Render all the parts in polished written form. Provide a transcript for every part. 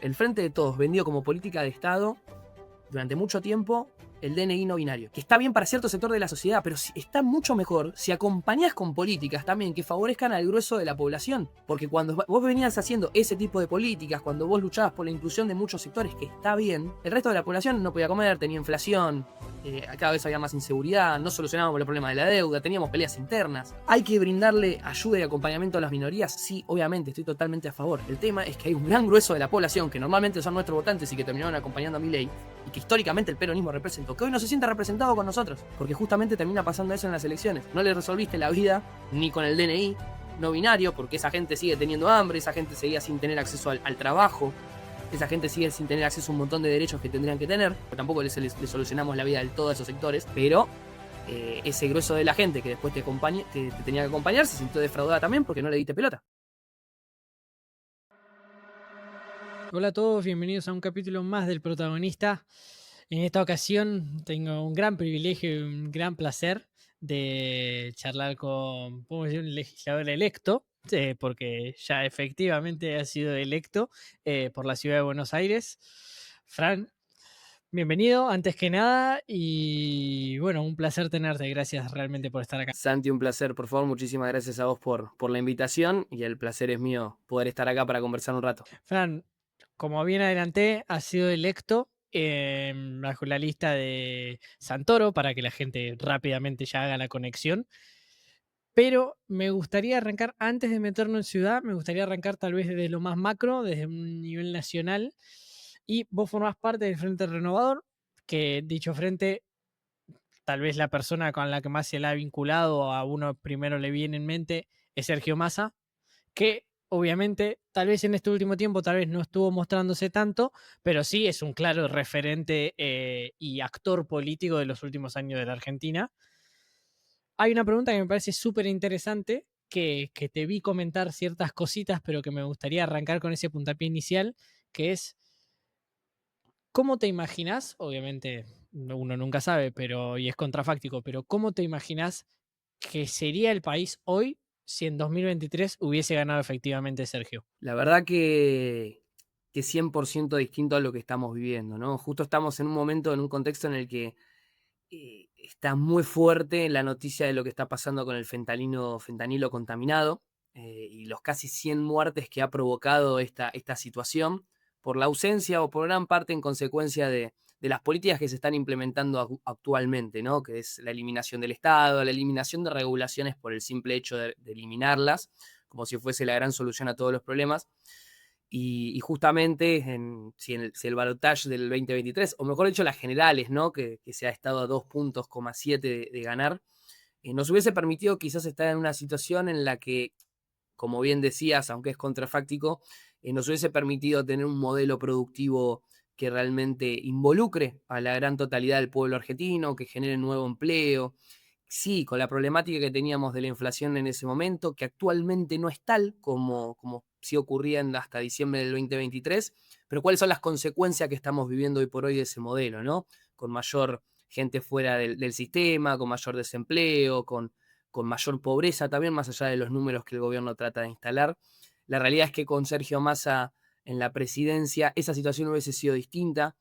El Frente de Todos vendió como política de Estado durante mucho tiempo el DNI no binario, que está bien para cierto sector de la sociedad, pero está mucho mejor si acompañás con políticas también que favorezcan al grueso de la población. Porque cuando vos venías haciendo ese tipo de políticas, cuando vos luchabas por la inclusión de muchos sectores, que está bien, el resto de la población no podía comer, tenía inflación, cada vez había más inseguridad, no solucionábamos los problemas de la deuda, teníamos peleas internas. ¿Hay que brindarle ayuda y acompañamiento a las minorías? Sí, obviamente, estoy totalmente a favor. El tema es que hay un gran grueso de la población, que normalmente son nuestros votantes y que terminaron acompañando a Milei, y que históricamente el peronismo representó, que hoy no se siente representado con nosotros, porque justamente termina pasando eso en las elecciones. No le resolviste la vida ni con el DNI no binario, porque esa gente sigue teniendo hambre, esa gente seguía sin tener acceso al trabajo, esa gente sigue sin tener acceso a un montón de derechos que tendrían que tener. Tampoco les solucionamos la vida del todo a esos sectores, pero ese grueso de la gente que después te tenía que acompañar se sintió defraudada también porque no le diste pelota. Hola a todos, bienvenidos a un capítulo más del protagonista. En esta ocasión tengo un gran privilegio y un gran placer de charlar con, podemos decir, un legislador electo, porque ya efectivamente ha sido electo por la ciudad de Buenos Aires. Fran, bienvenido antes que nada y bueno, un placer tenerte. Gracias realmente por estar acá. Santi, un placer, por favor, muchísimas gracias a vos por la invitación y el placer es mío poder estar acá para conversar un rato. Fran, como bien adelanté, ha sido electo bajo la lista de Santoro para que la gente rápidamente ya haga la conexión. Pero me gustaría arrancar, antes de meternos en ciudad, me gustaría arrancar tal vez desde lo más macro, desde un nivel nacional. Y vos formás parte del Frente Renovador, que dicho frente, tal vez la persona con la que más se la ha vinculado, a uno primero le viene en mente, es Sergio Massa, que obviamente tal vez en este último tiempo tal vez no estuvo mostrándose tanto, pero sí es un claro referente y actor político de los últimos años de la Argentina. Hay una pregunta que me parece súper interesante, que te vi comentar ciertas cositas, pero que me gustaría arrancar con ese puntapié inicial, que es, ¿cómo te imaginas? Obviamente uno nunca sabe, pero y es contrafáctico, pero ¿cómo te imaginas que sería el país hoy si en 2023 hubiese ganado efectivamente Sergio? La verdad que 100% distinto a lo que estamos viviendo, ¿no? Justo estamos en un momento, en un contexto en el que está muy fuerte la noticia de lo que está pasando con el fentanilo contaminado y los casi 100 muertes que ha provocado esta situación por la ausencia o por gran parte en consecuencia de las políticas que se están implementando actualmente, ¿no? Que es la eliminación del Estado, la eliminación de regulaciones por el simple hecho de eliminarlas, como si fuese la gran solución a todos los problemas. Y justamente si el balotaje del 2023, o mejor dicho, las generales, ¿no? Que se ha estado a 2,7 puntos de ganar, nos hubiese permitido quizás estar en una situación en la que, como bien decías, aunque es contrafáctico, nos hubiese permitido tener un modelo productivo que realmente involucre a la gran totalidad del pueblo argentino, que genere nuevo empleo. Sí, con la problemática que teníamos de la inflación en ese momento, que actualmente no es tal como sí ocurría hasta diciembre del 2023, pero cuáles son las consecuencias que estamos viviendo hoy por hoy de ese modelo, ¿no? Con mayor gente fuera del sistema, con mayor desempleo, con mayor pobreza también, más allá de los números que el gobierno trata de instalar. La realidad es que con Sergio Massa en la presidencia esa situación hubiese sido distinta,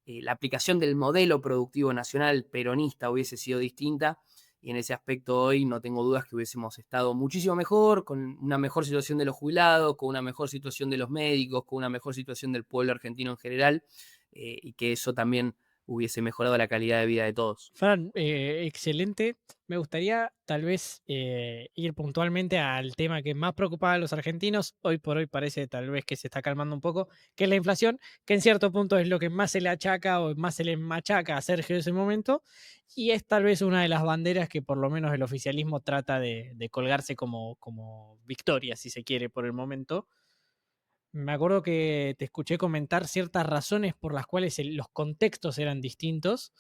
la aplicación del modelo productivo nacional peronista hubiese sido distinta, y en ese aspecto hoy no tengo dudas que hubiésemos estado muchísimo mejor, con una mejor situación de los jubilados, con una mejor situación de los médicos, con una mejor situación del pueblo argentino en general, y que eso también hubiese mejorado la calidad de vida de todos. Fran, excelente. Me gustaría tal vez ir puntualmente al tema que más preocupaba a los argentinos. Hoy por hoy parece tal vez que se está calmando un poco, que es la inflación, que en cierto punto es lo que más se le achaca o más se le machaca a Sergio en ese momento. Y es tal vez una de las banderas que por lo menos el oficialismo trata de colgarse como victoria, si se quiere, por el momento. Me acuerdo que te escuché comentar ciertas razones por las cuales los contextos eran distintos.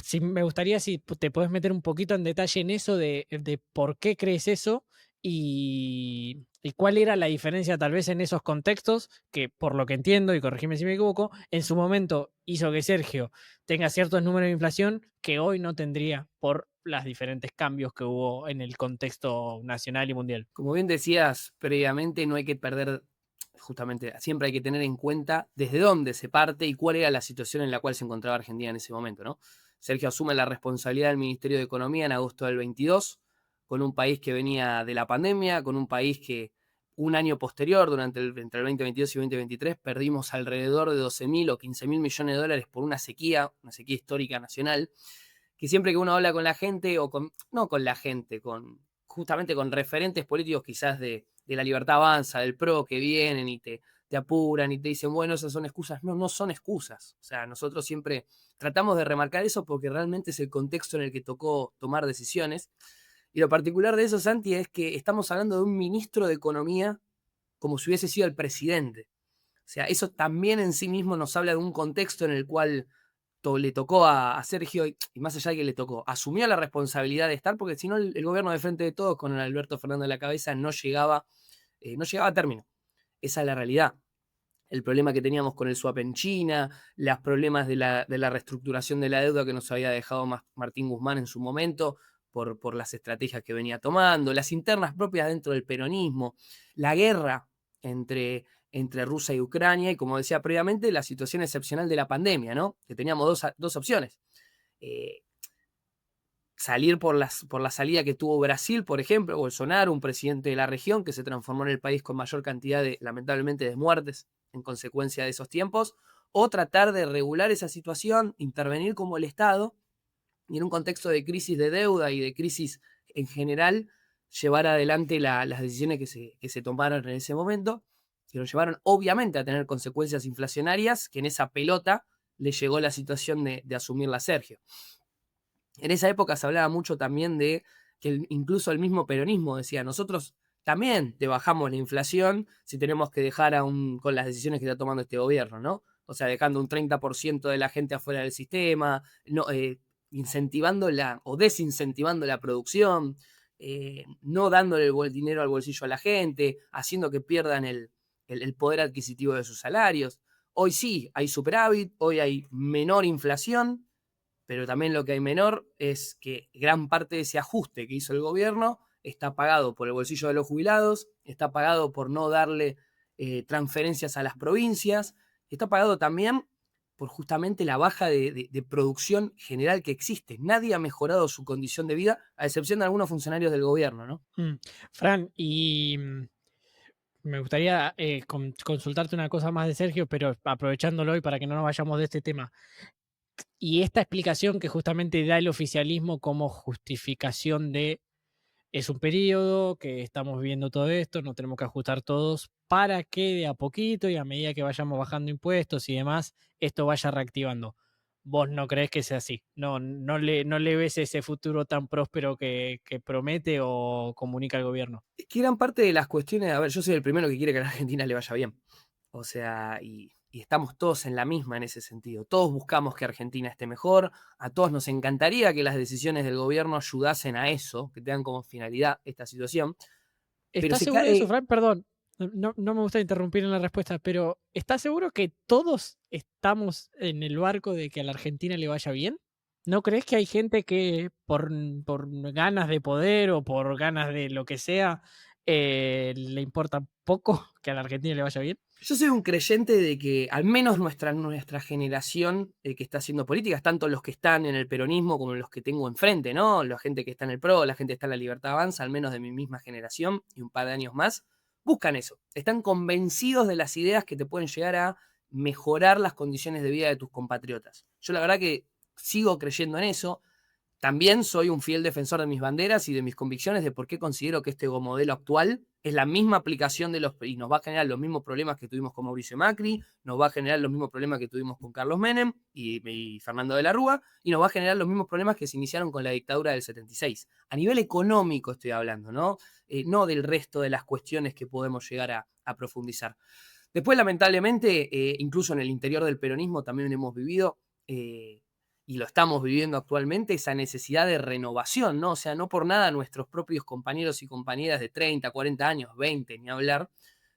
Sí, me gustaría si te puedes meter un poquito en detalle en eso de por qué crees eso y cuál era la diferencia tal vez en esos contextos que, por lo que entiendo, y corregime si me equivoco, en su momento hizo que Sergio tenga ciertos números de inflación que hoy no tendría por los diferentes cambios que hubo en el contexto nacional y mundial. Como bien decías previamente, no hay que perder justamente siempre hay que tener en cuenta desde dónde se parte y cuál era la situación en la cual se encontraba Argentina en ese momento, ¿no? Sergio asume la responsabilidad del Ministerio de Economía en agosto del 22, con un país que venía de la pandemia, con un país que un año posterior, entre el 2022 y 2023, perdimos alrededor de 12.000 o 15.000 millones de dólares por una sequía histórica nacional, que siempre que uno habla con la gente, no con la gente, justamente con referentes políticos quizás de la Libertad Avanza, del PRO, que vienen y te apuran y te dicen, bueno, esas son excusas. No, no son excusas. O sea, nosotros siempre tratamos de remarcar eso porque realmente es el contexto en el que tocó tomar decisiones. Y lo particular de eso, Santi, es que estamos hablando de un ministro de Economía como si hubiese sido el presidente. O sea, eso también en sí mismo nos habla de un contexto en el cual le tocó a Sergio, y más allá de que le tocó, asumió la responsabilidad de estar, porque si no el gobierno de Frente de Todos, con el Alberto Fernández a la cabeza, no llegaba a término. Esa es la realidad. El problema que teníamos con el swap en China, los problemas de la reestructuración de la deuda que nos había dejado Martín Guzmán en su momento, por las estrategias que venía tomando, las internas propias dentro del peronismo, la guerra entre Rusia y Ucrania, y como decía previamente, la situación excepcional de la pandemia, ¿no? Que teníamos dos opciones. Eh, Salir por la salida que tuvo Brasil, por ejemplo, Bolsonaro, un presidente de la región que se transformó en el país con mayor cantidad, lamentablemente, de muertes en consecuencia de esos tiempos, o tratar de regular esa situación, intervenir como el Estado, y en un contexto de crisis de deuda y de crisis en general, llevar adelante las decisiones que se tomaron en ese momento, que nos llevaron obviamente a tener consecuencias inflacionarias, que en esa pelota le llegó la situación de asumirla Sergio. En esa época se hablaba mucho también de que incluso el mismo peronismo decía, nosotros también te bajamos la inflación si tenemos que dejar con las decisiones que está tomando este gobierno, ¿no? O sea, dejando un 30% de la gente afuera del sistema, no, incentivando o desincentivando la producción, no dándole el dinero al bolsillo a la gente, haciendo que pierdan el poder adquisitivo de sus salarios. Hoy sí, hay superávit, hoy hay menor inflación, pero también lo que hay menor es que gran parte de ese ajuste que hizo el gobierno está pagado por el bolsillo de los jubilados, está pagado por no darle transferencias a las provincias, está pagado también por justamente la baja de producción general que existe. Nadie ha mejorado su condición de vida, a excepción de algunos funcionarios del gobierno, ¿no? Fran, y me gustaría consultarte una cosa más de Sergio, pero aprovechándolo y para que no nos vayamos de este tema. Y esta explicación que justamente da el oficialismo como justificación de es un periodo que estamos viviendo todo esto, nos tenemos que ajustar todos para que de a poquito y a medida que vayamos bajando impuestos y demás, esto vaya reactivando. ¿Vos no crees que sea así? ¿No le ves ese futuro tan próspero que promete o comunica el gobierno? Es que gran parte de las cuestiones, a ver, yo soy el primero que quiere que a la Argentina le vaya bien. O sea, y estamos todos en la misma en ese sentido. Todos buscamos que Argentina esté mejor, a todos nos encantaría que las decisiones del gobierno ayudasen a eso, que tengan como finalidad esta situación, pero ¿Estás se seguro de eso, cae. Fran? Perdón, no me gusta interrumpir en la respuesta, pero ¿estás seguro que todos estamos en el barco de que a la Argentina le vaya bien? ¿No crees que hay gente que por ganas de poder o por ganas de lo que sea, le importa poco que a la Argentina le vaya bien? Yo soy un creyente de que al menos nuestra generación que está haciendo políticas, tanto los que están en el peronismo como los que tengo enfrente, ¿no? La gente que está en el PRO, la gente que está en la Libertad Avanza, al menos de mi misma generación y un par de años más, buscan eso. Están convencidos de las ideas que te pueden llegar a mejorar las condiciones de vida de tus compatriotas. Yo la verdad que sigo creyendo en eso. También soy un fiel defensor de mis banderas y de mis convicciones de por qué considero que este modelo actual es la misma aplicación y nos va a generar los mismos problemas que tuvimos con Mauricio Macri, nos va a generar los mismos problemas que tuvimos con Carlos Menem y Fernando de la Rúa, y nos va a generar los mismos problemas que se iniciaron con la dictadura del 76. A nivel económico estoy hablando, ¿no? No del resto de las cuestiones que podemos llegar a profundizar. Después, lamentablemente, incluso en el interior del peronismo también hemos vivido y lo estamos viviendo actualmente, esa necesidad de renovación, ¿no? O sea, no por nada nuestros propios compañeros y compañeras de 30, 40 años, 20, ni hablar,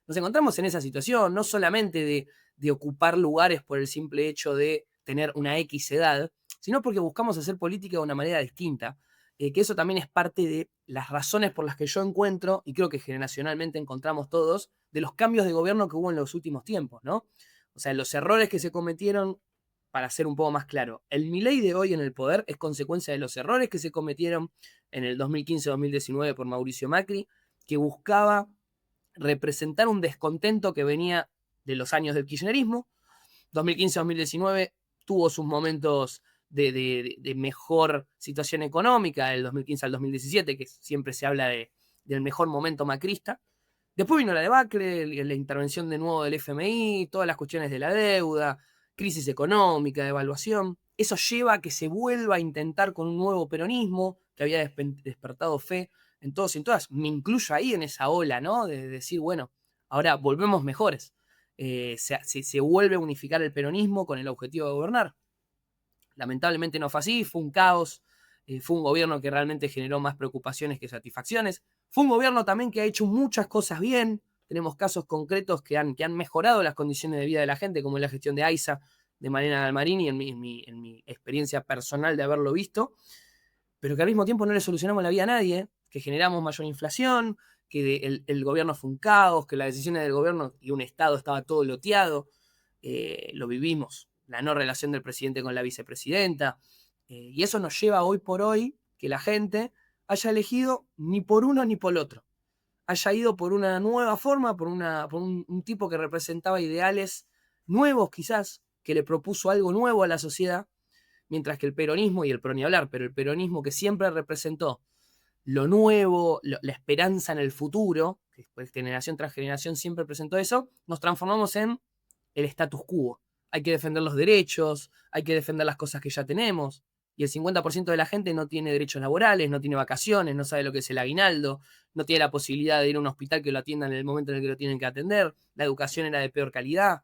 nos encontramos en esa situación, no solamente de ocupar lugares por el simple hecho de tener una X edad, sino porque buscamos hacer política de una manera distinta, que eso también es parte de las razones por las que yo encuentro, y creo que generacionalmente encontramos todos, de los cambios de gobierno que hubo en los últimos tiempos, ¿no? O sea, los errores que se cometieron, para ser un poco más claro, el Milei de hoy en el poder es consecuencia de los errores que se cometieron en el 2015-2019 por Mauricio Macri, que buscaba representar un descontento que venía de los años del kirchnerismo. 2015-2019 tuvo sus momentos de mejor situación económica, del 2015 al 2017, que siempre se habla del mejor momento macrista. Después vino la debacle, la intervención de nuevo del FMI, todas las cuestiones de la deuda, crisis económica, devaluación. Eso lleva a que se vuelva a intentar con un nuevo peronismo que había despertado fe en todos y en todas. Me incluyo ahí en esa ola, ¿no? De decir, bueno, ahora volvemos mejores. Se vuelve a unificar el peronismo con el objetivo de gobernar. Lamentablemente no fue así, fue un caos, fue un gobierno que realmente generó más preocupaciones que satisfacciones. Fue un gobierno también que ha hecho muchas cosas bien. Tenemos casos concretos que han mejorado las condiciones de vida de la gente, como en la gestión de AISA, de Mariana Galmarini, en mi experiencia personal de haberlo visto, pero que al mismo tiempo no le solucionamos la vida a nadie, que generamos mayor inflación, que el gobierno fue un caos, que las decisiones del gobierno y un Estado estaba todo loteado. Lo vivimos, la no relación del presidente con la vicepresidenta, y eso nos lleva hoy por hoy que la gente haya elegido ni por uno ni por el otro, haya ido por una nueva forma, por un tipo que representaba ideales nuevos quizás, que le propuso algo nuevo a la sociedad, mientras que el peronismo, y el PRO ni hablar, pero el peronismo que siempre representó lo nuevo, la esperanza en el futuro, que después generación tras generación siempre presentó eso, nos transformamos en el status quo. Hay que defender los derechos, hay que defender las cosas que ya tenemos. Y el 50% de la gente no tiene derechos laborales, no tiene vacaciones, no sabe lo que es el aguinaldo, no tiene la posibilidad de ir a un hospital que lo atiendan en el momento en el que lo tienen que atender, la educación era de peor calidad.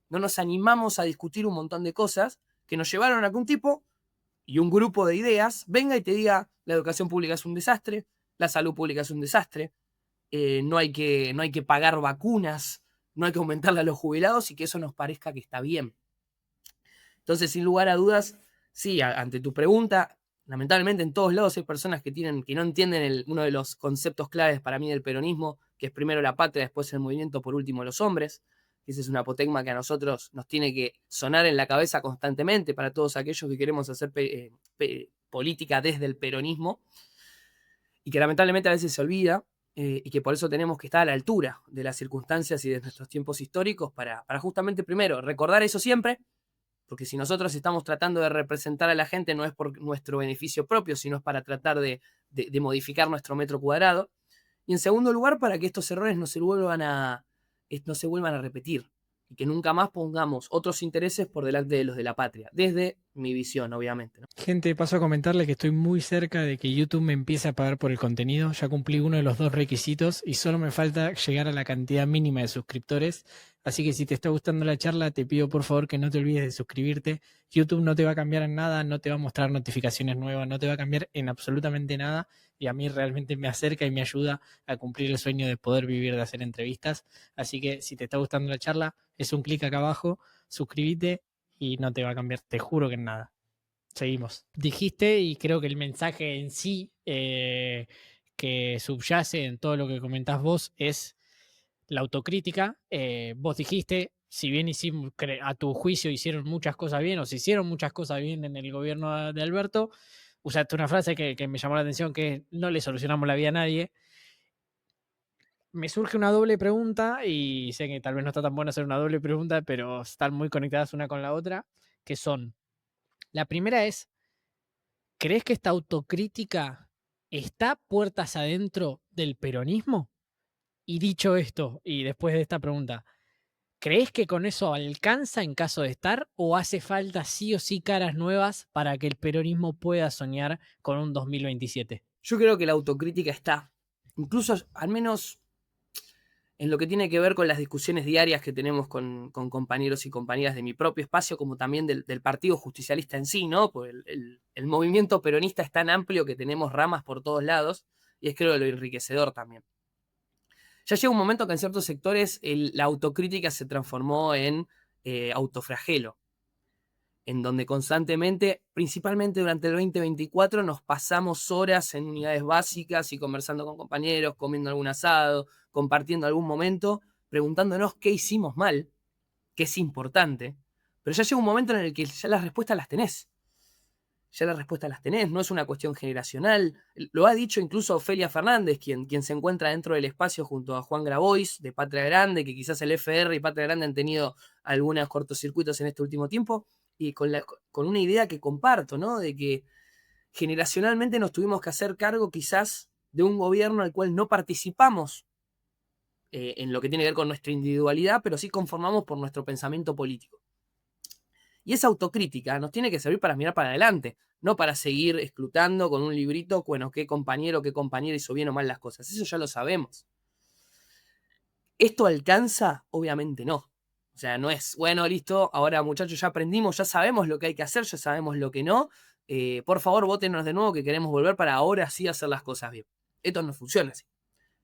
No nos animamos a discutir un montón de cosas que nos llevaron a que un tipo y un grupo de ideas venga y te diga la educación pública es un desastre, la salud pública es un desastre, no hay que pagar vacunas, no hay que aumentarle a los jubilados y que eso nos parezca que está bien. Entonces, sin lugar a dudas, sí, ante tu pregunta, lamentablemente en todos lados hay personas que no entienden uno de los conceptos claves para mí del peronismo, que es primero la patria, después el movimiento, por último los hombres. Ese es un apotegma que a nosotros nos tiene que sonar en la cabeza constantemente para todos aquellos que queremos hacer política desde el peronismo y que lamentablemente a veces se olvida, y que por eso tenemos que estar a la altura de las circunstancias y de nuestros tiempos históricos para justamente primero recordar eso siempre, porque si nosotros estamos tratando de representar a la gente no es por nuestro beneficio propio, sino es para tratar de modificar nuestro metro cuadrado. Y en segundo lugar, para que estos errores no se vuelvan a repetir y que nunca más pongamos otros intereses por delante de los de la patria, desde mi visión, obviamente, ¿no? Gente, paso a comentarle que estoy muy cerca de que YouTube me empiece a pagar por el contenido. Ya cumplí uno de los dos requisitos y solo me falta llegar a la cantidad mínima de suscriptores. Así que si te está gustando la charla, te pido por favor que no te olvides de suscribirte. YouTube no te va a cambiar en nada, no te va a mostrar notificaciones nuevas, no te va a cambiar en absolutamente nada. Y a mí realmente me acerca y me ayuda a cumplir el sueño de poder vivir de hacer entrevistas. Así que si te está gustando la charla, es un clic acá abajo, suscríbete y no te va a cambiar, te juro que en nada. Seguimos. Dijiste, y creo que el mensaje en sí que subyace en todo lo que comentás vos es la autocrítica. Vos dijiste, si bien hicimos, a tu juicio hicieron muchas cosas bien, o se hicieron muchas cosas bien en el gobierno de Alberto, usaste una frase que me llamó la atención, que es, no le solucionamos la vida a nadie. Me surge una doble pregunta, y sé que tal vez no está tan bueno hacer una doble pregunta, pero están muy conectadas una con la otra, que son, la primera es, ¿crees que esta autocrítica está puertas adentro del peronismo? Y dicho esto, y después de esta pregunta, ¿crees que con eso alcanza en caso de estar o hace falta sí o sí caras nuevas para que el peronismo pueda soñar con un 2027? Yo creo que la autocrítica está, incluso al menos en lo que tiene que ver con las discusiones diarias que tenemos con compañeros y compañeras de mi propio espacio, como también del Partido Justicialista en sí, ¿no? Pues el movimiento peronista es tan amplio que tenemos ramas por todos lados, y es creo lo enriquecedor también. Ya llega un momento que en ciertos sectores la autocrítica se transformó en autoflagelo, en donde constantemente, principalmente durante el 2024, nos pasamos horas en unidades básicas y conversando con compañeros, comiendo algún asado, compartiendo algún momento, preguntándonos qué hicimos mal, que es importante, pero ya llega un momento en el que ya las respuestas las tenés. Ya las respuestas las tenés, no es una cuestión generacional. Lo ha dicho incluso Ofelia Fernández, quien se encuentra dentro del espacio junto a Juan Grabois de Patria Grande, que quizás el FR y Patria Grande han tenido algunos cortocircuitos en este último tiempo, y con una idea que comparto, ¿no? De que generacionalmente nos tuvimos que hacer cargo quizás de un gobierno al cual no participamos en lo que tiene que ver con nuestra individualidad, pero sí conformamos por nuestro pensamiento político. Y esa autocrítica nos tiene que servir para mirar para adelante, no para seguir escrutando con un librito, bueno, qué compañero, qué compañera hizo bien o mal las cosas. Eso ya lo sabemos. ¿Esto alcanza? Obviamente no. O sea, no es, bueno, listo, ahora muchachos ya aprendimos, ya sabemos lo que hay que hacer, ya sabemos lo que no. Por favor, vótenos de nuevo que queremos volver para ahora sí hacer las cosas bien. Esto no funciona así.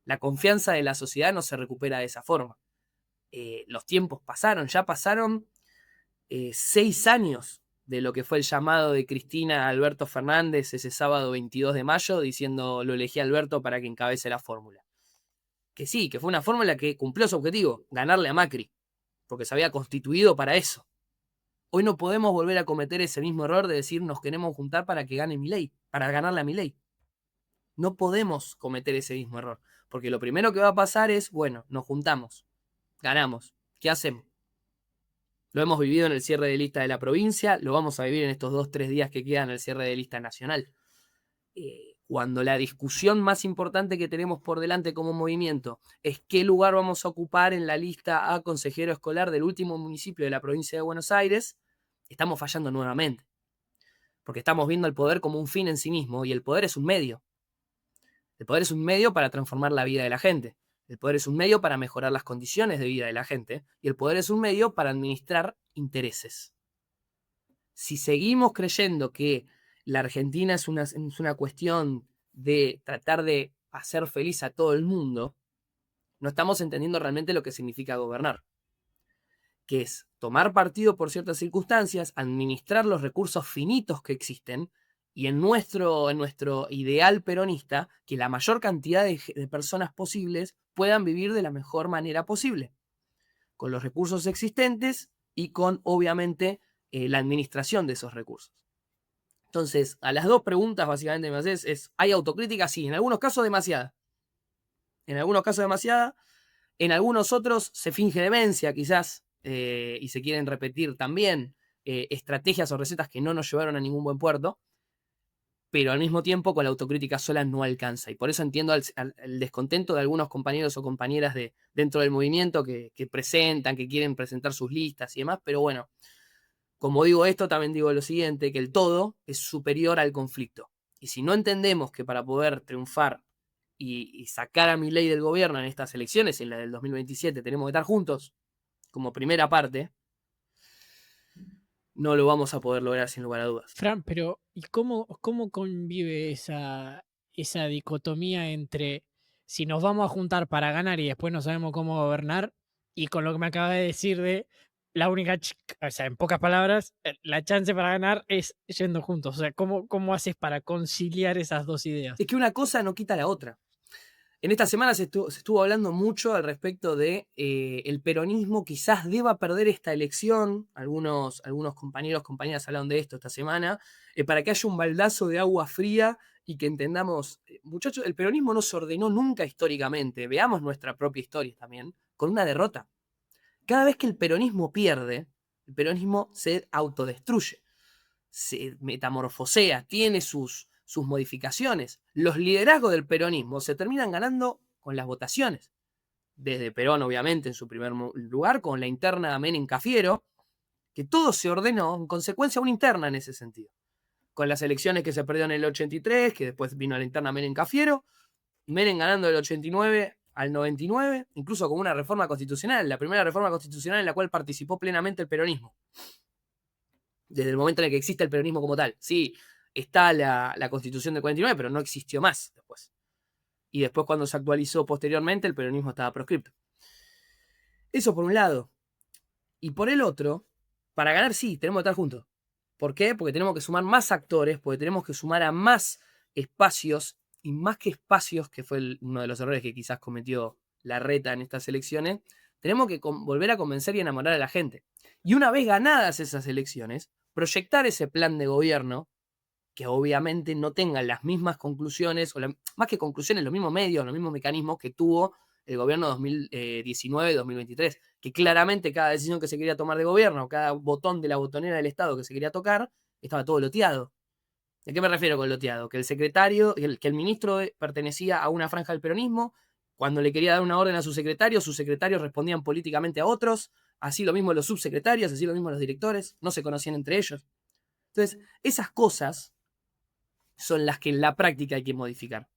La confianza de la sociedad no se recupera de esa forma. Los tiempos pasaron, ya pasaron 6 años de lo que fue el llamado de Cristina a Alberto Fernández ese sábado 22 de mayo, diciendo lo elegí a Alberto para que encabece la fórmula. Que sí, que fue una fórmula que cumplió su objetivo, ganarle a Macri, porque se había constituido para eso. Hoy no podemos volver a cometer ese mismo error de decir nos queremos juntar para que gane Milei, para ganarle a Milei. No podemos cometer ese mismo error, porque lo primero que va a pasar es, bueno, nos juntamos, ganamos, ¿qué hacemos? Lo hemos vivido en el cierre de lista de la provincia, lo vamos a vivir en estos 2-3 días que quedan en el cierre de lista nacional. Cuando la discusión más importante que tenemos por delante como movimiento es qué lugar vamos a ocupar en la lista a consejero escolar del último municipio de la provincia de Buenos Aires, estamos fallando nuevamente. Porque estamos viendo el poder como un fin en sí mismo y el poder es un medio. El poder es un medio para transformar la vida de la gente. El poder es un medio para mejorar las condiciones de vida de la gente y el poder es un medio para administrar intereses. Si seguimos creyendo que la Argentina es una cuestión de tratar de hacer feliz a todo el mundo, no estamos entendiendo realmente lo que significa gobernar, que es tomar partido por ciertas circunstancias, administrar los recursos finitos que existen y en nuestro ideal peronista, que la mayor cantidad de personas posibles puedan vivir de la mejor manera posible, con los recursos existentes y con, obviamente, la administración de esos recursos. Entonces, a las dos preguntas básicamente me haces es, ¿hay autocrítica? Sí, en algunos casos demasiada. En algunos casos demasiada. En algunos otros se finge demencia quizás y se quieren repetir también estrategias o recetas que no nos llevaron a ningún buen puerto, pero al mismo tiempo con la autocrítica sola no alcanza. Y por eso entiendo el descontento de algunos compañeros o compañeras dentro del movimiento que presentan, que quieren presentar sus listas y demás, pero bueno, como digo esto, también digo lo siguiente, que el todo es superior al conflicto. Y si no entendemos que para poder triunfar y sacar a Milei del gobierno en estas elecciones, en la del 2027, tenemos que estar juntos, como primera parte, no lo vamos a poder lograr sin lugar a dudas. Fran, pero ¿y cómo convive esa dicotomía entre si nos vamos a juntar para ganar y después no sabemos cómo gobernar y con lo que me acaba de decir de la única, o sea, en pocas palabras, la chance para ganar es yendo juntos? O sea, ¿cómo haces para conciliar esas dos ideas? Es que una cosa no quita la otra. En esta semana se estuvo hablando mucho al respecto de el peronismo quizás deba perder esta elección. Algunos compañeros, compañeras hablaron de esto esta semana, para que haya un baldazo de agua fría y que entendamos, muchachos, el peronismo no se ordenó nunca históricamente, veamos nuestra propia historia también, con una derrota. Cada vez que el peronismo pierde, el peronismo se autodestruye, se metamorfosea, tiene sus modificaciones. Los liderazgos del peronismo se terminan ganando con las votaciones. Desde Perón, obviamente, en su primer lugar, con la interna Menem Cafiero, que todo se ordenó en consecuencia a una interna en ese sentido. Con las elecciones que se perdió en el 83, que después vino la interna Menem Cafiero, Menem ganando del 89 al 99, incluso con una reforma constitucional, la primera reforma constitucional en la cual participó plenamente el peronismo. Desde el momento en el que existe el peronismo como tal. Sí, está la Constitución del 49, pero no existió más después. Y después cuando se actualizó posteriormente, el peronismo estaba proscripto. Eso por un lado. Y por el otro, para ganar sí, tenemos que estar juntos. ¿Por qué? Porque tenemos que sumar más actores, porque tenemos que sumar a más espacios, y más que espacios, que fue uno de los errores que quizás cometió Larreta en estas elecciones, Tenemos que volver a convencer y enamorar a la gente. Y una vez ganadas esas elecciones, proyectar ese plan de gobierno que obviamente no tengan las mismas conclusiones, o más que conclusiones, los mismos medios, los mismos mecanismos que tuvo el gobierno 2019-2023, que claramente cada decisión que se quería tomar de gobierno, cada botón de la botonera del Estado que se quería tocar, estaba todo loteado. ¿A qué me refiero con loteado? Que el secretario, que el ministro pertenecía a una franja del peronismo, cuando le quería dar una orden a sus secretarios respondían políticamente a otros, así lo mismo los subsecretarios, así lo mismo los directores, no se conocían entre ellos. Entonces, esas cosas son las que en la práctica hay que modificar.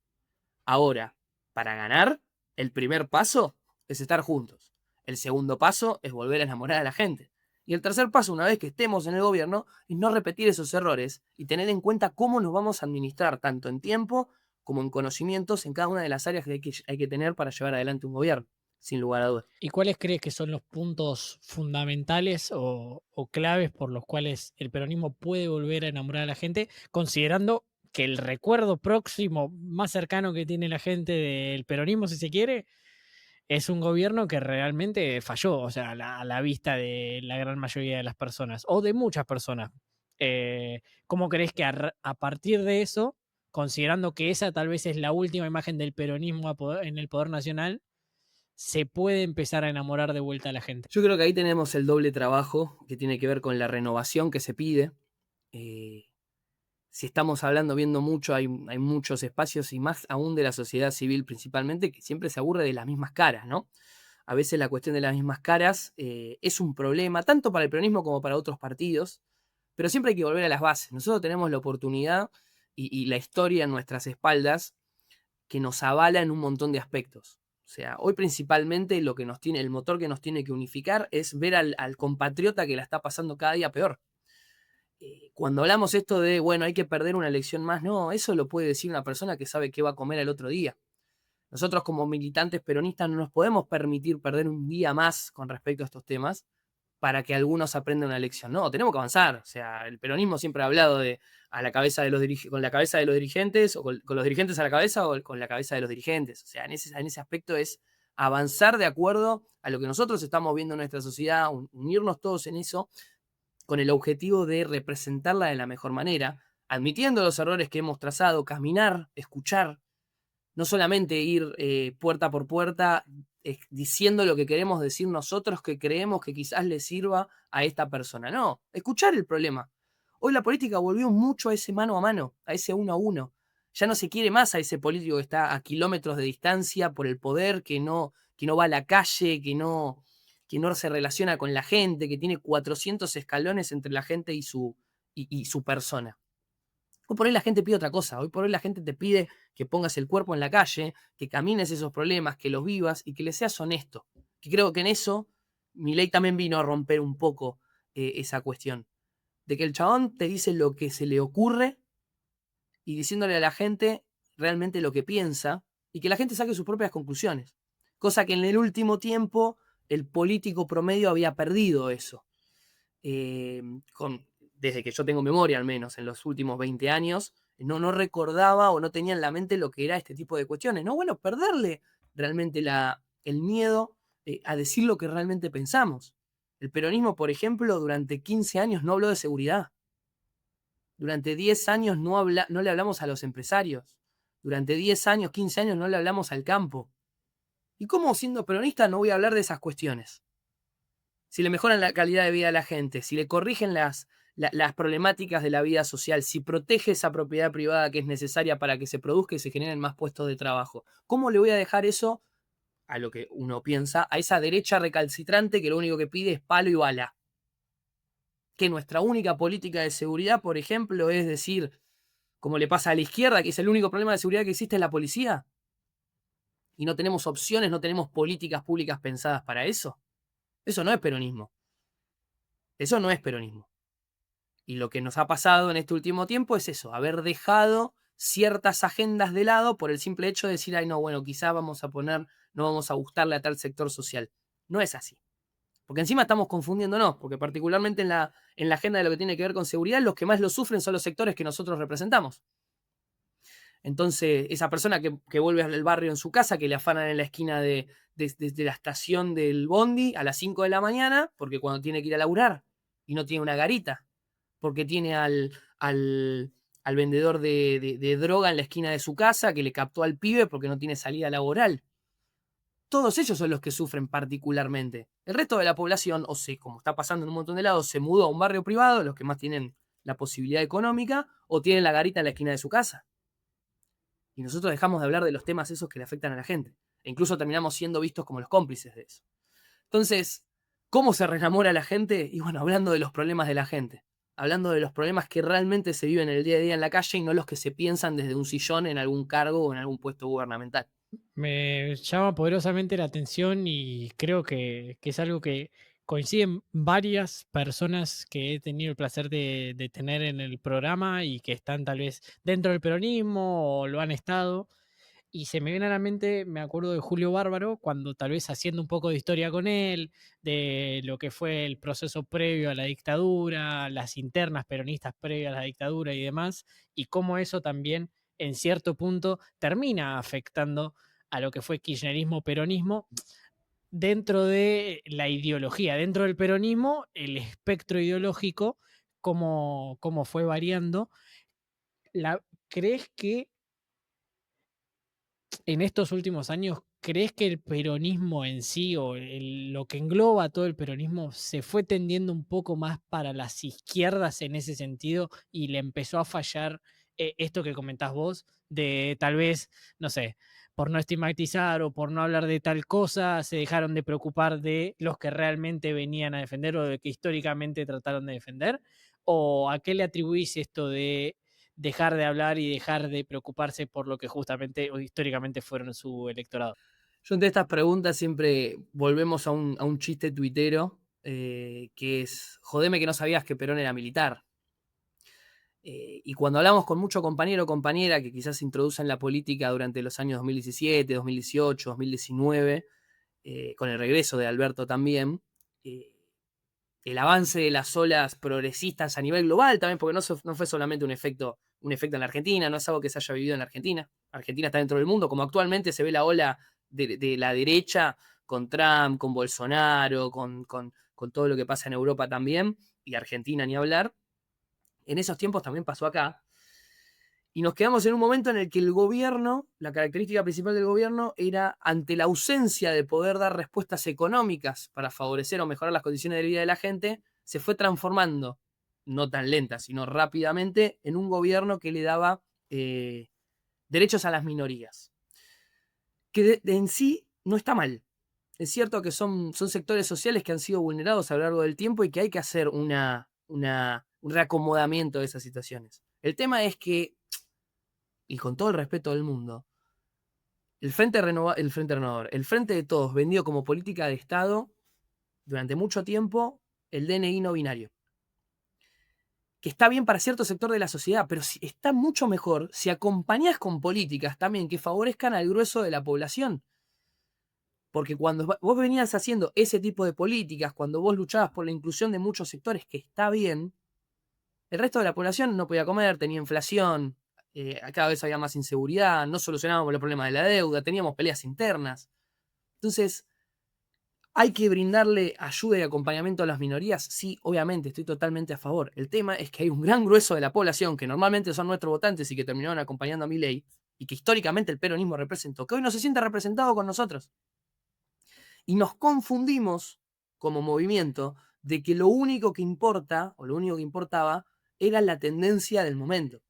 Ahora, para ganar, el primer paso es estar juntos. El segundo paso es volver a enamorar a la gente. Y el tercer paso, una vez que estemos en el gobierno, es no repetir esos errores y tener en cuenta cómo nos vamos a administrar tanto en tiempo como en conocimientos en cada una de las áreas que hay que tener para llevar adelante un gobierno, sin lugar a dudas. ¿Y cuáles crees que son los puntos fundamentales o claves por los cuales el peronismo puede volver a enamorar a la gente, considerando que el recuerdo próximo más cercano que tiene la gente del peronismo, si se quiere, es un gobierno que realmente falló, o sea, a la vista de la gran mayoría de las personas, o de muchas personas? ¿Cómo crees que a partir de eso, considerando que esa tal vez es la última imagen del peronismo en el poder nacional, se puede empezar a enamorar de vuelta a la gente? Yo creo que ahí tenemos el doble trabajo que tiene que ver con la renovación que se pide. Si estamos hablando, viendo mucho, hay muchos espacios y más aún de la sociedad civil principalmente, que siempre se aburre de las mismas caras, ¿no? A veces la cuestión de las mismas caras es un problema, tanto para el peronismo como para otros partidos, pero siempre hay que volver a las bases. Nosotros tenemos la oportunidad y la historia en nuestras espaldas que nos avala en un montón de aspectos. O sea, hoy principalmente lo que nos tiene, el motor que nos tiene que unificar es ver al compatriota que la está pasando cada día peor. Cuando hablamos esto de, bueno, hay que perder una elección más, no, eso lo puede decir una persona que sabe qué va a comer el otro día. Nosotros como militantes peronistas no nos podemos permitir perder un día más con respecto a estos temas para que algunos aprendan una lección. No, tenemos que avanzar. O sea, el peronismo siempre ha hablado de a la cabeza de con la cabeza de los dirigentes, o con los dirigentes a la cabeza, o con la cabeza de los dirigentes. O sea, en ese aspecto es avanzar de acuerdo a lo que nosotros estamos viendo en nuestra sociedad, unirnos todos en eso, con el objetivo de representarla de la mejor manera, admitiendo los errores que hemos trazado, caminar, escuchar, no solamente ir puerta por puerta diciendo lo que queremos decir nosotros que creemos que quizás le sirva a esta persona. No, escuchar el problema. Hoy la política volvió mucho a ese mano a mano, a ese uno a uno. Ya no se quiere más a ese político que está a kilómetros de distancia por el poder, que no va a la calle, que no se relaciona con la gente, que tiene 400 escalones entre la gente y su persona. Hoy por hoy la gente pide otra cosa. Hoy por hoy la gente te pide que pongas el cuerpo en la calle, que camines esos problemas, que los vivas y que le seas honesto. Que creo que en eso Milei también vino a romper un poco esa cuestión. De que el chabón te dice lo que se le ocurre y diciéndole a la gente realmente lo que piensa y que la gente saque sus propias conclusiones. Cosa que en el último tiempo el político promedio había perdido eso. Desde que yo tengo memoria, al menos en los últimos 20 años, no recordaba o no tenía en la mente lo que era este tipo de cuestiones. No, bueno, perderle realmente el miedo a decir lo que realmente pensamos. El peronismo, por ejemplo, durante 15 años no habló de seguridad. Durante 10 años no le hablamos a los empresarios. Durante 10 años, 15 años no le hablamos al campo. ¿Y cómo siendo peronista no voy a hablar de esas cuestiones? Si le mejoran la calidad de vida a la gente, si le corrigen las problemáticas de la vida social, si protege esa propiedad privada que es necesaria para que se produzca y se generen más puestos de trabajo, ¿cómo le voy a dejar eso a lo que uno piensa, a esa derecha recalcitrante que lo único que pide es palo y bala? Que nuestra única política de seguridad, por ejemplo, es decir, como le pasa a la izquierda, que es el único problema de seguridad que existe en la policía, y no tenemos opciones, no tenemos políticas públicas pensadas para eso. Eso no es peronismo. Eso no es peronismo. Y lo que nos ha pasado en este último tiempo es eso, haber dejado ciertas agendas de lado por el simple hecho de decir, ay, no, bueno, quizá no vamos a gustarle a tal sector social. No es así. Porque encima estamos confundiéndonos, porque particularmente en la agenda de lo que tiene que ver con seguridad, los que más lo sufren son los sectores que nosotros representamos. Entonces, esa persona que vuelve al barrio en su casa, que le afanan en la esquina de desde la estación del bondi a las 5 de la mañana, porque cuando tiene que ir a laburar y no tiene una garita, porque tiene al vendedor de droga en la esquina de su casa que le captó al pibe porque no tiene salida laboral. Todos ellos son los que sufren particularmente. El resto de la población, como está pasando en un montón de lados, se mudó a un barrio privado, los que más tienen la posibilidad económica, o tienen la garita en la esquina de su casa. Y nosotros dejamos de hablar de los temas esos que le afectan a la gente. E incluso terminamos siendo vistos como los cómplices de eso. Entonces, ¿cómo se reenamora la gente? Y bueno, hablando de los problemas de la gente. Hablando de los problemas que realmente se viven el día a día en la calle y no los que se piensan desde un sillón en algún cargo o en algún puesto gubernamental. Me llama poderosamente la atención y creo que es algo que coinciden varias personas que he tenido el placer de tener en el programa y que están tal vez dentro del peronismo o lo han estado. Y se me viene a la mente, me acuerdo de Julio Bárbaro, cuando tal vez haciendo un poco de historia con él, de lo que fue el proceso previo a la dictadura, las internas peronistas previas a la dictadura y demás, y cómo eso también en cierto punto termina afectando a lo que fue kirchnerismo-peronismo dentro de la ideología, dentro del peronismo, el espectro ideológico, cómo fue variando. ¿Crees que en estos últimos años, crees que el peronismo en sí o lo que engloba todo el peronismo se fue tendiendo un poco más para las izquierdas en ese sentido y le empezó a fallar esto que comentás vos, de tal vez, no sé, por no estigmatizar o por no hablar de tal cosa, se dejaron de preocupar de los que realmente venían a defender o de que históricamente trataron de defender? ¿O a qué le atribuís esto de dejar de hablar y dejar de preocuparse por lo que justamente o históricamente fueron su electorado? Yo ante estas preguntas siempre volvemos a un chiste tuitero, que es, jodeme que no sabías que Perón era militar. Y cuando hablamos con mucho compañero o compañera que quizás se introducen en la política durante los años 2017, 2018, 2019, con el regreso de Alberto también, eh, el avance de las olas progresistas a nivel global también, porque no fue solamente un efecto en la Argentina, no es algo que se haya vivido en la Argentina. Argentina está dentro del mundo, como actualmente se ve la ola de la derecha con Trump, con Bolsonaro, con todo lo que pasa en Europa también, y Argentina ni hablar. En esos tiempos también pasó acá. Y nos quedamos en un momento en el que el gobierno, la característica principal del gobierno era, ante la ausencia de poder dar respuestas económicas para favorecer o mejorar las condiciones de vida de la gente, se fue transformando, no tan lenta, sino rápidamente, en un gobierno que le daba derechos a las minorías. Que en sí no está mal. Es cierto que son sectores sociales que han sido vulnerados a lo largo del tiempo y que hay que hacer un reacomodamiento de esas situaciones. El tema es que, y con todo el respeto del mundo, el Frente de Todos vendió como política de Estado durante mucho tiempo el DNI no binario. Que está bien para cierto sector de la sociedad, pero está mucho mejor si acompañás con políticas también que favorezcan al grueso de la población. Porque cuando vos venías haciendo ese tipo de políticas, cuando vos luchabas por la inclusión de muchos sectores, que está bien, el resto de la población no podía comer, tenía inflación, cada vez había más inseguridad, no solucionábamos los problemas de la deuda, teníamos peleas internas. Entonces, ¿hay que brindarle ayuda y acompañamiento a las minorías? Sí, obviamente, estoy totalmente a favor. El tema es que hay un gran grueso de la población, que normalmente son nuestros votantes y que terminaron acompañando a Milei, y que históricamente el peronismo representó, que hoy no se siente representado con nosotros. Y nos confundimos como movimiento de que lo único que importa, o lo único que importaba, era la tendencia del momento.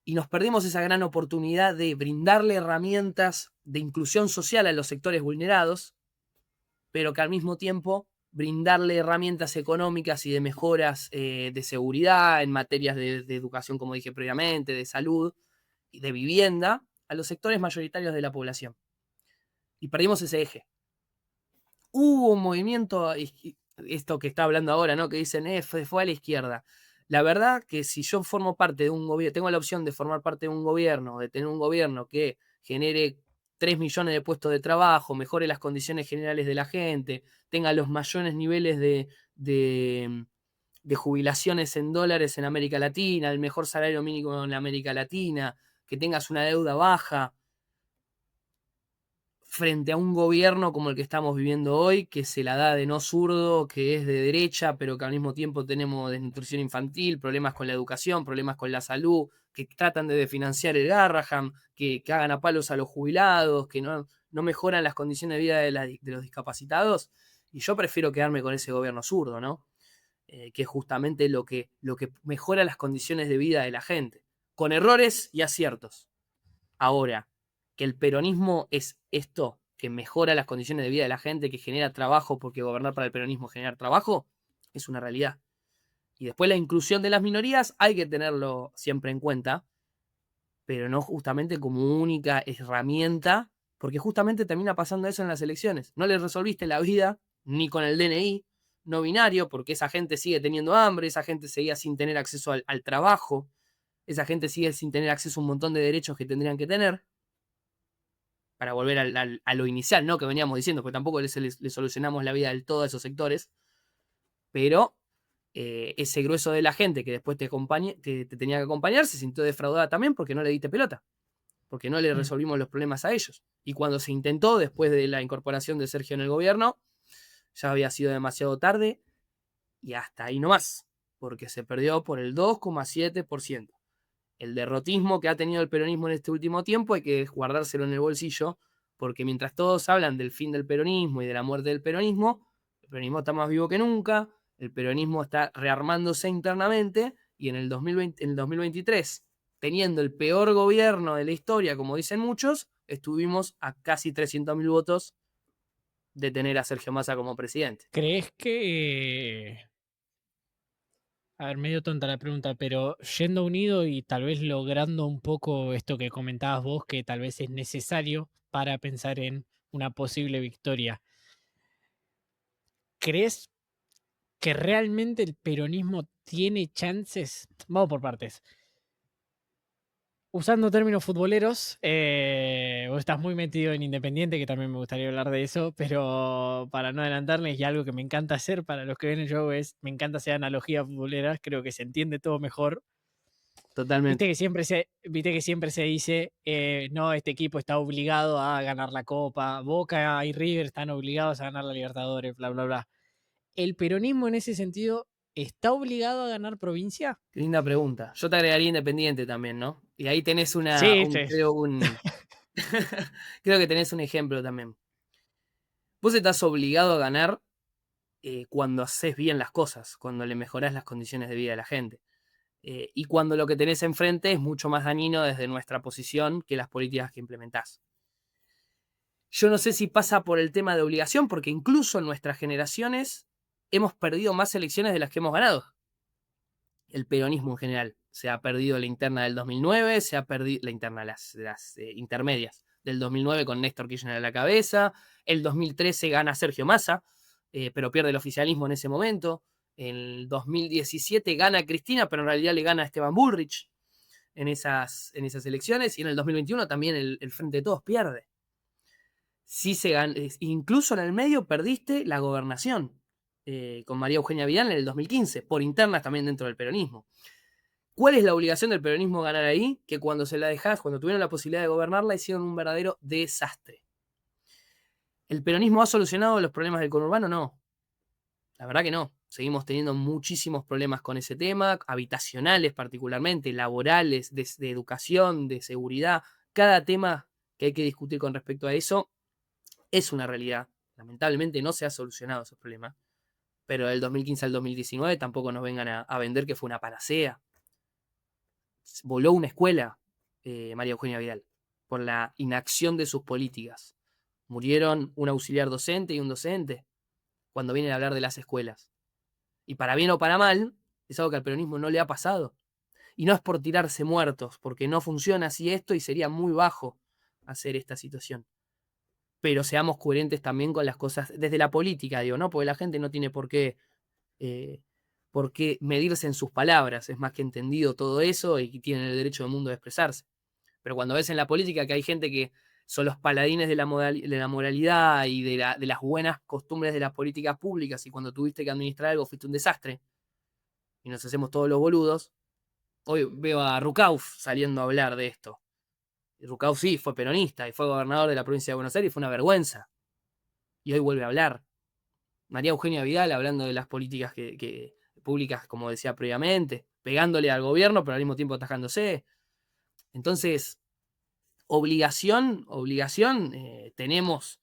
Y nos perdimos esa gran oportunidad de brindarle herramientas de inclusión social a los sectores vulnerados, pero que al mismo tiempo brindarle herramientas económicas y de mejoras de seguridad en materias de educación, como dije previamente, de salud y de vivienda a los sectores mayoritarios de la población. Y perdimos ese eje. Hubo un movimiento, esto que está hablando ahora, ¿no? Que dicen, fue a la izquierda. La verdad que si yo formo parte de un gobierno, tengo la opción de formar parte de un gobierno, de tener un gobierno que genere 3 millones de puestos de trabajo, mejore las condiciones generales de la gente, tenga los mayores niveles de jubilaciones en dólares en América Latina, el mejor salario mínimo en América Latina, que tengas una deuda baja, frente a un gobierno como el que estamos viviendo hoy, que se la da de no zurdo, que es de derecha, pero que al mismo tiempo tenemos desnutrición infantil, problemas con la educación, problemas con la salud, que tratan de financiar el Garraham, que cagan a palos a los jubilados, que no mejoran las condiciones de vida de los discapacitados. Y yo prefiero quedarme con ese gobierno zurdo, ¿no? Que es justamente lo que mejora las condiciones de vida de la gente, con errores y aciertos. Ahora, que el peronismo es esto, que mejora las condiciones de vida de la gente, que genera trabajo, porque gobernar para el peronismo es generar trabajo, es una realidad. Y después la inclusión de las minorías hay que tenerlo siempre en cuenta, pero no justamente como única herramienta, porque justamente termina pasando eso en las elecciones. No les resolviste la vida ni con el DNI no binario, porque esa gente sigue teniendo hambre, esa gente seguía sin tener acceso al trabajo, esa gente sigue sin tener acceso a un montón de derechos que tendrían que tener, para volver a lo inicial, ¿no? Que veníamos diciendo, porque tampoco les solucionamos la vida del todo a esos sectores, pero ese grueso de la gente que después te tenía que acompañar se sintió defraudada también porque no le diste pelota, porque no le Mm. resolvimos los problemas a ellos. Y cuando se intentó, después de la incorporación de Sergio en el gobierno, ya había sido demasiado tarde y hasta ahí nomás, porque se perdió por el 2,7%. El derrotismo que ha tenido el peronismo en este último tiempo hay que guardárselo en el bolsillo, porque mientras todos hablan del fin del peronismo y de la muerte del peronismo, el peronismo está más vivo que nunca, el peronismo está rearmándose internamente y en el 2023, teniendo el peor gobierno de la historia, como dicen muchos, estuvimos a casi 300.000 votos de tener a Sergio Massa como presidente. ¿Crees que, a ver, medio tonta la pregunta, pero yendo unido y tal vez logrando un poco esto que comentabas vos, que tal vez es necesario para pensar en una posible victoria, ¿crees que realmente el peronismo tiene chances? Vamos por partes. Usando términos futboleros, vos estás muy metido en Independiente, que también me gustaría hablar de eso, pero para no adelantarles, y algo que me encanta hacer para los que ven el show es, me encanta hacer analogías futboleras, creo que se entiende todo mejor. Totalmente. Viste que siempre se dice, no, este equipo está obligado a ganar la Copa, Boca y River están obligados a ganar la Libertadores, bla, bla, bla. ¿El peronismo en ese sentido está obligado a ganar provincia? Qué linda pregunta. Yo te agregaría Independiente también, ¿no? Y ahí tenés Sí, sí. creo que tenés un ejemplo también. Vos estás obligado a ganar cuando haces bien las cosas, cuando le mejorás las condiciones de vida de la gente. Y cuando lo que tenés enfrente es mucho más dañino desde nuestra posición que las políticas que implementás. Yo no sé si pasa por el tema de obligación, porque incluso en nuestras generaciones hemos perdido más elecciones de las que hemos ganado. El peronismo en general. Se ha perdido la interna del 2009, se ha perdido la interna, las intermedias del 2009 con Néstor Kirchner a la cabeza. El 2013 gana Sergio Massa, pero pierde el oficialismo en ese momento. En el 2017 gana Cristina, pero en realidad le gana a Esteban Bullrich en esas elecciones. Y en el 2021 también el Frente de Todos pierde. Sí se gana, incluso en el medio perdiste la gobernación con María Eugenia Vidal en el 2015, por internas también dentro del peronismo. ¿Cuál es la obligación del peronismo ganar ahí? Que cuando se la dejás, cuando tuvieron la posibilidad de gobernarla, hicieron un verdadero desastre. ¿El peronismo ha solucionado los problemas del conurbano? No. La verdad que no. Seguimos teniendo muchísimos problemas con ese tema, habitacionales particularmente, laborales, de educación, de seguridad. Cada tema que hay que discutir con respecto a eso es una realidad. Lamentablemente no se ha solucionado esos problemas. Pero del 2015 al 2019 tampoco nos vengan a vender que fue una panacea. Voló una escuela, María Eugenia Vidal, por la inacción de sus políticas. Murieron un auxiliar docente y un docente cuando vienen a hablar de las escuelas. Y para bien o para mal, es algo que al peronismo no le ha pasado. Y no es por tirarse muertos, porque no funciona así esto y sería muy bajo hacer esta situación. Pero seamos coherentes también con las cosas desde la política, digo, ¿no? Porque la gente no tiene eh, por qué medirse en sus palabras. Es más que entendido todo eso y tienen el derecho del mundo de expresarse. Pero cuando ves en la política que hay gente que son los paladines de la moralidad y de las buenas costumbres de las políticas públicas, y cuando tuviste que administrar algo fuiste un desastre, y nos hacemos todos los boludos, hoy veo a Rukauf saliendo a hablar de esto. Rucau sí, fue peronista y fue gobernador de la provincia de Buenos Aires y fue una vergüenza. Y hoy vuelve a hablar. María Eugenia Vidal hablando de las políticas públicas, como decía previamente, pegándole al gobierno, pero al mismo tiempo atajándose. Entonces, obligación tenemos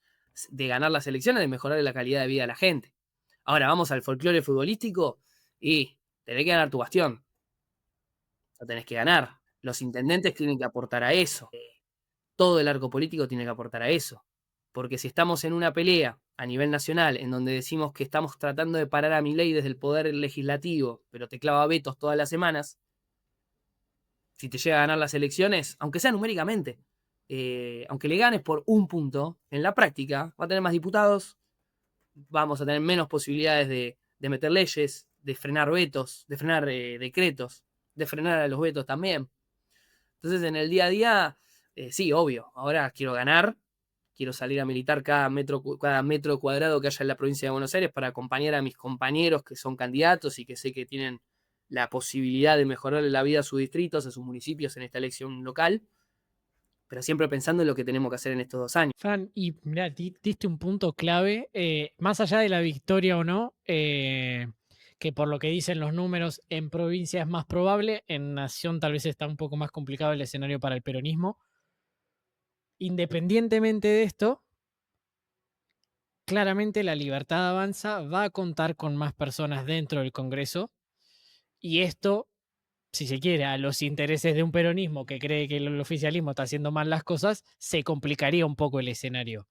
de ganar las elecciones, de mejorar la calidad de vida de la gente. Ahora vamos al folclore futbolístico y tenés que ganar tu bastión. Lo tenés que ganar. Los intendentes tienen que aportar a eso. Todo el arco político tiene que aportar a eso. Porque si estamos en una pelea a nivel nacional en donde decimos que estamos tratando de parar a Milei desde el poder legislativo, pero te clava vetos todas las semanas, si te llega a ganar las elecciones, aunque sea numéricamente, aunque le ganes por un punto, en la práctica va a tener más diputados, vamos a tener menos posibilidades de meter leyes, de frenar vetos, de frenar decretos, de frenar a los vetos también. Entonces, en el día a día, sí, obvio, ahora quiero ganar, quiero salir a militar cada metro cuadrado que haya en la provincia de Buenos Aires para acompañar a mis compañeros que son candidatos y que sé que tienen la posibilidad de mejorar la vida a sus distritos, a sus municipios en esta elección local, pero siempre pensando en lo que tenemos que hacer en estos 2 años. Fran, y mirá, diste un punto clave, más allá de la victoria o no, que por lo que dicen los números, en provincia es más probable, en nación tal vez está un poco más complicado el escenario para el peronismo. Independientemente de esto, claramente la Libertad Avanza va a contar con más personas dentro del Congreso y esto, si se quiere, a los intereses de un peronismo que cree que el oficialismo está haciendo mal las cosas, se complicaría un poco el escenario.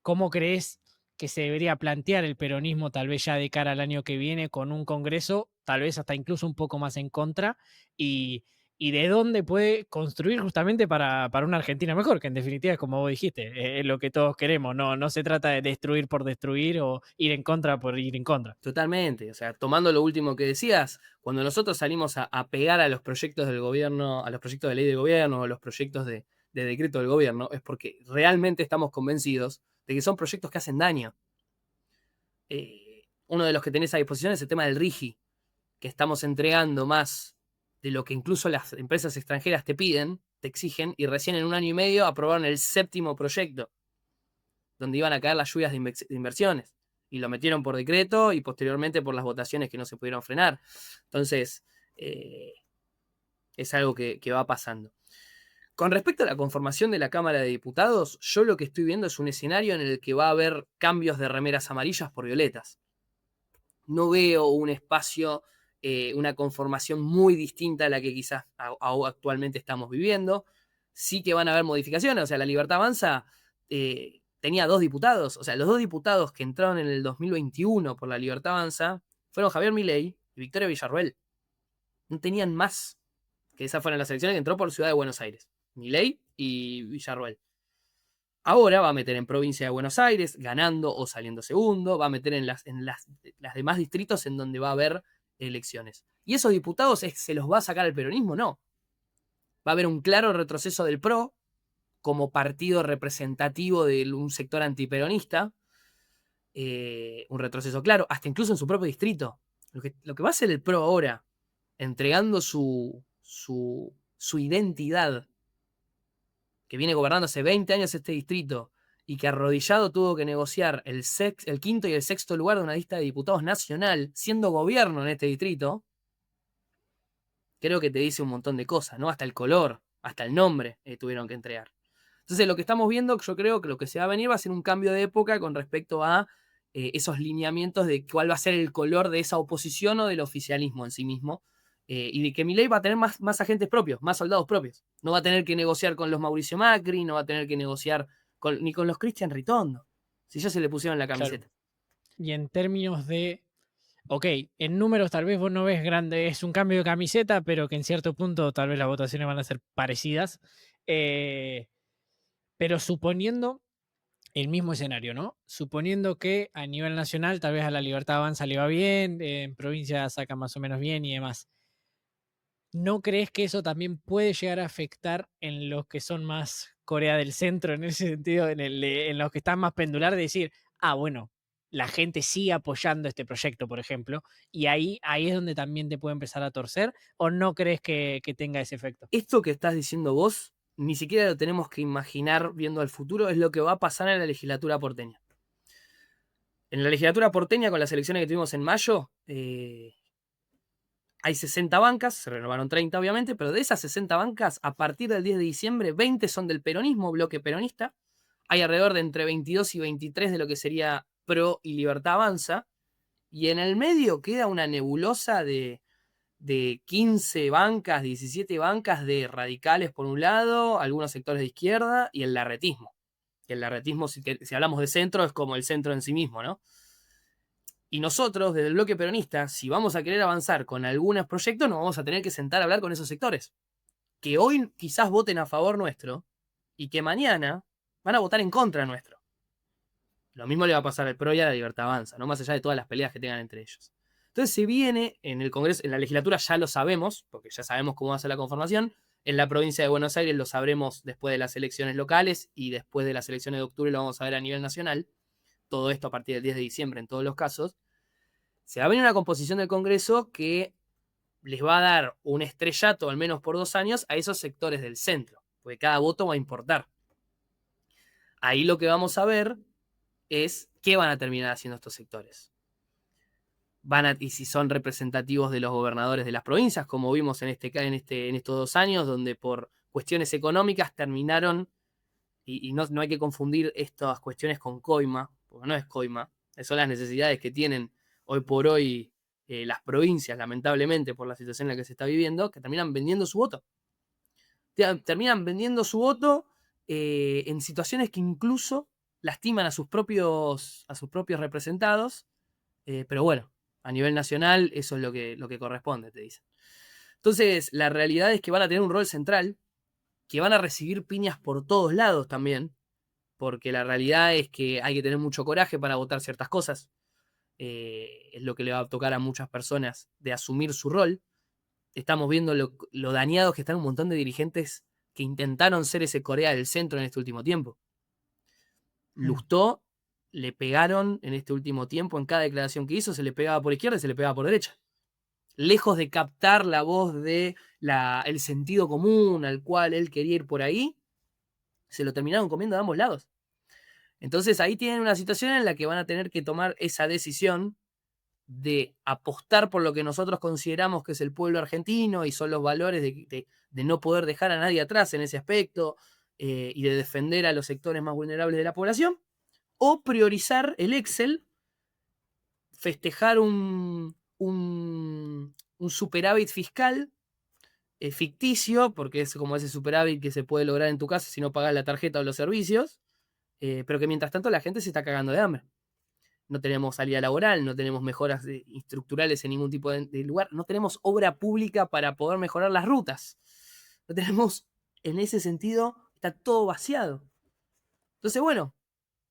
¿Cómo crees que se debería plantear el peronismo tal vez ya de cara al año que viene con un Congreso, tal vez hasta incluso un poco más en contra? Y, y de dónde puede construir justamente para una Argentina mejor, que en definitiva es como vos dijiste, es lo que todos queremos, no se trata de destruir por destruir o ir en contra por ir en contra. Totalmente, o sea, tomando lo último que decías, cuando nosotros salimos a pegar a los proyectos del gobierno, a los proyectos de ley del gobierno, a los proyectos de decreto del gobierno, es porque realmente estamos convencidos de que son proyectos que hacen daño. Uno de los que tenés a disposición es el tema del RIGI, que estamos entregando más de lo que incluso las empresas extranjeras te piden, te exigen, y recién en 1 año y medio aprobaron el 7º proyecto, donde iban a caer las lluvias de inversiones. Y lo metieron por decreto y posteriormente por las votaciones que no se pudieron frenar. Entonces, es algo que va pasando. Con respecto a la conformación de la Cámara de Diputados, yo lo que estoy viendo es un escenario en el que va a haber cambios de remeras amarillas por violetas. No veo un espacio, una conformación muy distinta a la que quizás actualmente estamos viviendo. Sí que van a haber modificaciones, o sea, la Libertad Avanza tenía 2 diputados, o sea, los 2 diputados que entraron en el 2021 por la Libertad Avanza fueron Javier Milei y Victoria Villarroel. No tenían más, que esas fueron las elecciones que entró por Ciudad de Buenos Aires. Milei y Villarroel. Ahora va a meter en provincia de Buenos Aires, ganando o saliendo segundo, va a meter en las demás distritos en donde va a haber elecciones. ¿Y esos diputados se los va a sacar el peronismo? No. Va a haber un claro retroceso del PRO como partido representativo de un sector antiperonista, un retroceso claro, hasta incluso en su propio distrito. Lo que va a hacer el PRO ahora, entregando su identidad, que viene gobernando hace 20 años este distrito y que arrodillado tuvo que negociar el 5º y el 6º lugar de una lista de diputados nacional, siendo gobierno en este distrito, creo que te dice un montón de cosas, ¿no? Hasta el color, hasta el nombre tuvieron que entregar. Entonces, lo que estamos viendo, yo creo que lo que se va a venir va a ser un cambio de época con respecto a esos lineamientos de cuál va a ser el color de esa oposición o del oficialismo en sí mismo. Y de que Milei va a tener más agentes propios, más soldados propios. No va a tener que negociar con los Mauricio Macri, no va a tener que negociar ni con los Cristian Ritondo, si ya se le pusieron la Claro. camiseta. Y en términos de, ok, en números tal vez vos no ves grande, es un cambio de camiseta, pero que en cierto punto tal vez las votaciones van a ser parecidas. Pero suponiendo el mismo escenario, ¿no? Suponiendo que a nivel nacional tal vez a la Libertad Avanza le va bien, en provincia saca más o menos bien y demás. ¿No crees que eso también puede llegar a afectar en los que son más Corea del Centro, en ese sentido, en los que están más pendular, de decir, bueno, la gente sigue apoyando este proyecto, por ejemplo, y ahí es donde también te puede empezar a torcer, o no crees que tenga ese efecto? Esto que estás diciendo vos ni siquiera lo tenemos que imaginar viendo al futuro, es lo que va a pasar en la legislatura porteña. En la legislatura porteña, con las elecciones que tuvimos en mayo, hay 60 bancas, se renovaron 30 obviamente, pero de esas 60 bancas, a partir del 10 de diciembre, 20 son del peronismo, bloque peronista. Hay alrededor de entre 22 y 23 de lo que sería PRO y Libertad Avanza. Y en el medio queda una nebulosa de 15 bancas, 17 bancas de radicales por un lado, algunos sectores de izquierda y el larretismo. Que el larretismo, si hablamos de centro, es como el centro en sí mismo, ¿no? Y nosotros, desde el bloque peronista, si vamos a querer avanzar con algunos proyectos, nos vamos a tener que sentar a hablar con esos sectores. Que hoy quizás voten a favor nuestro y que mañana van a votar en contra nuestro. Lo mismo le va a pasar al PRO y a la Libertad Avanza, ¿no? Más allá de todas las peleas que tengan entre ellos. Entonces se viene en el Congreso, en la legislatura ya lo sabemos, porque ya sabemos cómo va a ser la conformación. En la provincia de Buenos Aires lo sabremos después de las elecciones locales y después de las elecciones de octubre lo vamos a ver a nivel nacional. Todo esto a partir del 10 de diciembre en todos los casos. Se va a venir una composición del Congreso que les va a dar un estrellato, al menos por 2 años, a esos sectores del centro, porque cada voto va a importar. Ahí lo que vamos a ver es qué van a terminar haciendo estos sectores. Y si son representativos de los gobernadores de las provincias, como vimos en estos 2 años, donde por cuestiones económicas terminaron, y no hay que confundir estas cuestiones con coima, porque no es coima, son las necesidades que tienen hoy por hoy las provincias, lamentablemente, por la situación en la que se está viviendo, que terminan vendiendo su voto. Terminan vendiendo su voto en situaciones que incluso lastiman a sus propios representados, pero bueno, a nivel nacional eso es lo que corresponde, te dicen. Entonces, la realidad es que van a tener un rol central, que van a recibir piñas por todos lados también, porque la realidad es que hay que tener mucho coraje para votar ciertas cosas. Es lo que le va a tocar a muchas personas de asumir su rol. Estamos viendo lo dañados que están un montón de dirigentes que intentaron ser ese Corea del Centro en este último tiempo. Lustó le pegaron en este último tiempo, en cada declaración que hizo, se le pegaba por izquierda y se le pegaba por derecha. Lejos de captar la voz de el sentido común al cual él quería ir por ahí, se lo terminaron comiendo de ambos lados. Entonces ahí tienen una situación en la que van a tener que tomar esa decisión de apostar por lo que nosotros consideramos que es el pueblo argentino y son los valores de no poder dejar a nadie atrás en ese aspecto y de defender a los sectores más vulnerables de la población, o priorizar el Excel, festejar un superávit fiscal ficticio, porque es como ese superávit que se puede lograr en tu casa si no pagas la tarjeta o los servicios, pero que mientras tanto la gente se está cagando de hambre. No tenemos salida laboral, no tenemos mejoras estructurales en ningún tipo de lugar, no tenemos obra pública para poder mejorar las rutas. No tenemos, en ese sentido, está todo vaciado. Entonces, bueno,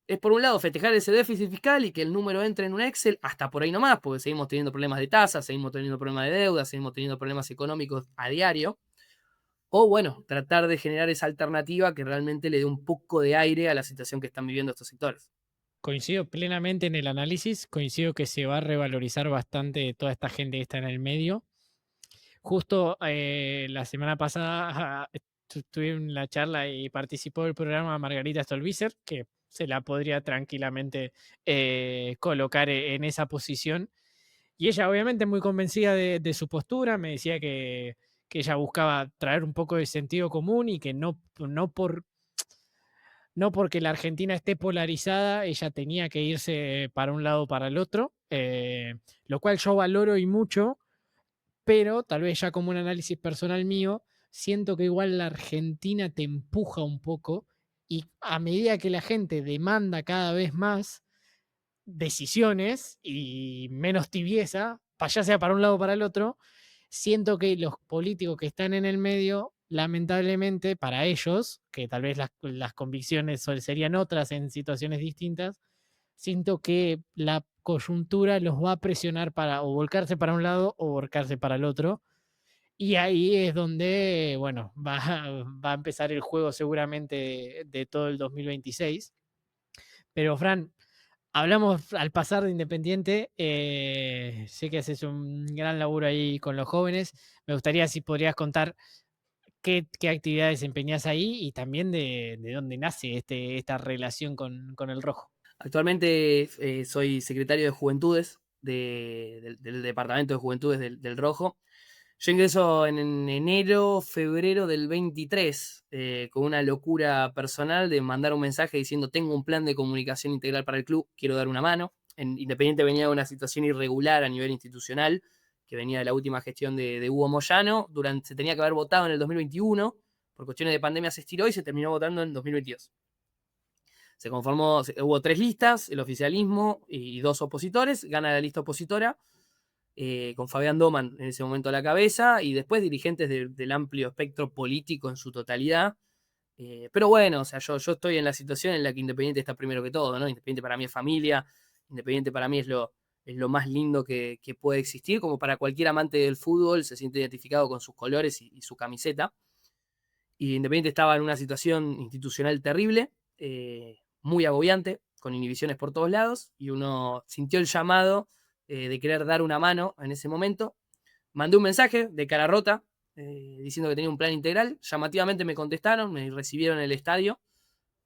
es por un lado festejar ese déficit fiscal y que el número entre en un Excel, hasta por ahí nomás, porque seguimos teniendo problemas de tasas, seguimos teniendo problemas de deuda, seguimos teniendo problemas económicos a diario. O bueno, tratar de generar esa alternativa que realmente le dé un poco de aire a la situación que están viviendo estos sectores. Coincido plenamente en el análisis, coincido que se va a revalorizar bastante toda esta gente que está en el medio. Justo la semana pasada tuve en la charla y participó del programa Margarita Stolbizer, que se la podría tranquilamente colocar en esa posición. Y ella obviamente muy convencida de su postura, me decía que ella buscaba traer un poco de sentido común y que no porque la Argentina esté polarizada, ella tenía que irse para un lado o para el otro, lo cual yo valoro y mucho, pero tal vez ya como un análisis personal mío, siento que igual la Argentina te empuja un poco y a medida que la gente demanda cada vez más decisiones y menos tibieza, ya sea para un lado o para el otro, siento que los políticos que están en el medio, lamentablemente para ellos, que tal vez las convicciones serían otras en situaciones distintas, siento que la coyuntura los va a presionar para o volcarse para un lado o volcarse para el otro. Y ahí es donde, bueno, va a empezar el juego seguramente de todo el 2026. Pero, Fran, hablamos al pasar de Independiente. Sé que haces un gran laburo ahí con los jóvenes. Me gustaría si podrías contar qué actividad desempeñás ahí y también de dónde nace esta relación con el rojo. Actualmente soy secretario de Juventudes del Departamento de Juventudes del Rojo. Yo ingreso en enero, febrero del 23, con una locura personal de mandar un mensaje diciendo tengo un plan de comunicación integral para el club, quiero dar una mano. Independiente venía de una situación irregular a nivel institucional, que venía de la última gestión de Hugo Moyano. Se tenía que haber votado en el 2021, por cuestiones de pandemia se estiró y se terminó votando en 2022. Hubo 3 listas, el oficialismo y 2 opositores, gana la lista opositora, con Fabián Doman en ese momento a la cabeza, y después dirigentes del amplio espectro político en su totalidad. Pero bueno, o sea, yo estoy en la situación en la que Independiente está primero que todo, ¿no? Independiente para mí es familia, Independiente para mí es lo más lindo que puede existir, como para cualquier amante del fútbol, se siente identificado con sus colores y su camiseta. Y Independiente estaba en una situación institucional terrible, muy agobiante, con inhibiciones por todos lados, y uno sintió el llamado de querer dar una mano en ese momento. Mandé un mensaje de cara rota, diciendo que tenía un plan integral. Llamativamente me contestaron, me recibieron en el estadio,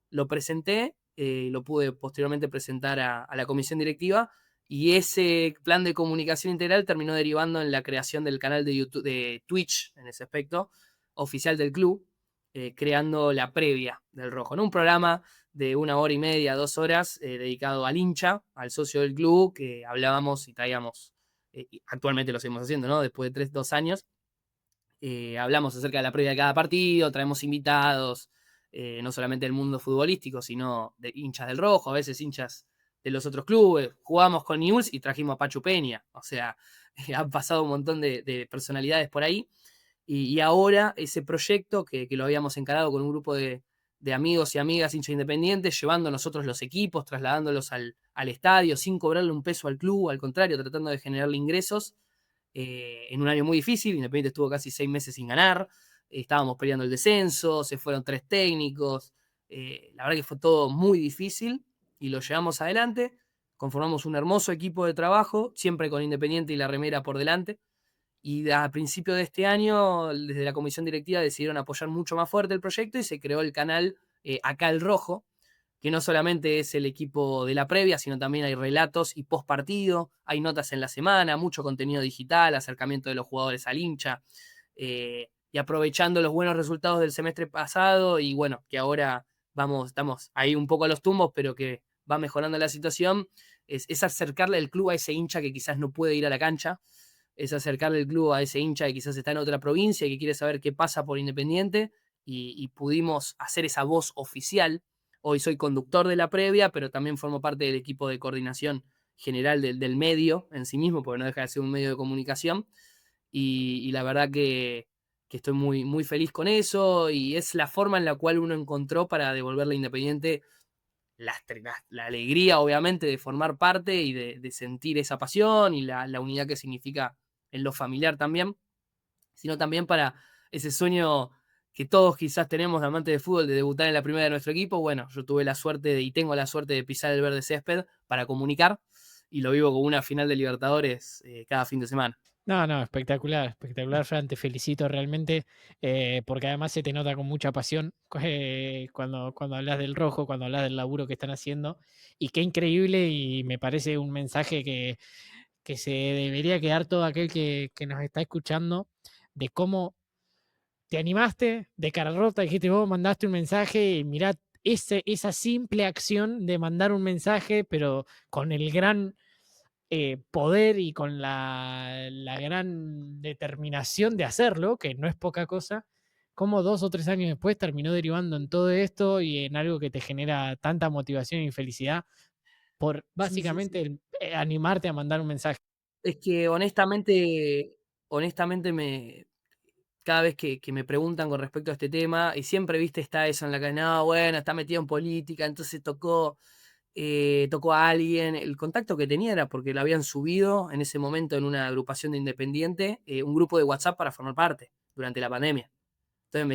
lo presenté, lo pude posteriormente presentar a la comisión directiva, y ese plan de comunicación integral terminó derivando en la creación del canal de YouTube, de Twitch, en ese aspecto, oficial del club, creando la previa del Rojo, ¿no? Un programa de 1 hora y media, 2 horas, dedicado al hincha, al socio del club, que hablábamos y traíamos, y actualmente lo seguimos haciendo, ¿no? Después de 2 años, hablamos acerca de la previa de cada partido, traemos invitados, no solamente del mundo futbolístico, sino de hinchas del Rojo, a veces hinchas de los otros clubes. Jugamos con News y trajimos a Pachu Peña, o sea, han pasado un montón de personalidades por ahí. Y ahora ese proyecto que lo habíamos encarado con un grupo de amigos y amigas hinchas independientes, llevando nosotros los equipos, trasladándolos al estadio, sin cobrarle un peso al club, al contrario, tratando de generarle ingresos, en un año muy difícil. Independiente estuvo casi 6 meses sin ganar, estábamos peleando el descenso, se fueron 3 técnicos, la verdad que fue todo muy difícil y lo llevamos adelante, conformamos un hermoso equipo de trabajo, siempre con Independiente y la remera por delante, y a principio de este año, desde la comisión directiva decidieron apoyar mucho más fuerte el proyecto y se creó el canal, Acá el Rojo, que no solamente es el equipo de la previa, sino también hay relatos y post partido, hay notas en la semana, mucho contenido digital, acercamiento de los jugadores al hincha, y aprovechando los buenos resultados del semestre pasado, y bueno, que ahora estamos ahí un poco a los tumbos, pero que va mejorando la situación, es acercarle el club a ese hincha que quizás no puede ir a la cancha, es acercarle el club a ese hincha que quizás está en otra provincia y que quiere saber qué pasa por Independiente, y pudimos hacer esa voz oficial. Hoy soy conductor de la previa, pero también formo parte del equipo de coordinación general del medio en sí mismo, porque no deja de ser un medio de comunicación. Y la verdad que estoy muy, muy feliz con eso, y es la forma en la cual uno encontró para devolverle a Independiente la alegría, obviamente, de formar parte y de sentir esa pasión y la unidad que significa en lo familiar también, sino también para ese sueño que todos quizás tenemos de amantes de fútbol, de debutar en la primera de nuestro equipo. Bueno, yo tuve la suerte y tengo la suerte de pisar el verde césped para comunicar, y lo vivo como una final de Libertadores, cada fin de semana. No, no, espectacular, espectacular, Fran, te felicito realmente, porque además se te nota con mucha pasión cuando hablas del rojo, cuando hablas del laburo que están haciendo, y qué increíble, y me parece un mensaje que se debería quedar todo aquel que nos está escuchando, de cómo te animaste de cara rota, dijiste vos, mandaste un mensaje y mirá esa simple acción de mandar un mensaje, pero con el gran poder y con la gran determinación de hacerlo, que no es poca cosa, como 2 o 3 años después terminó derivando en todo esto y en algo que te genera tanta motivación y felicidad por Sí, sí, básicamente sí. animarte a mandar un mensaje. Es que honestamente cada vez que me preguntan con respecto a este tema, y siempre, viste, está eso en la que, no, bueno, está metido en política, entonces tocó a alguien. El contacto que tenía era porque lo habían subido en ese momento en una agrupación de Independiente, un grupo de WhatsApp para formar parte durante la pandemia. Entonces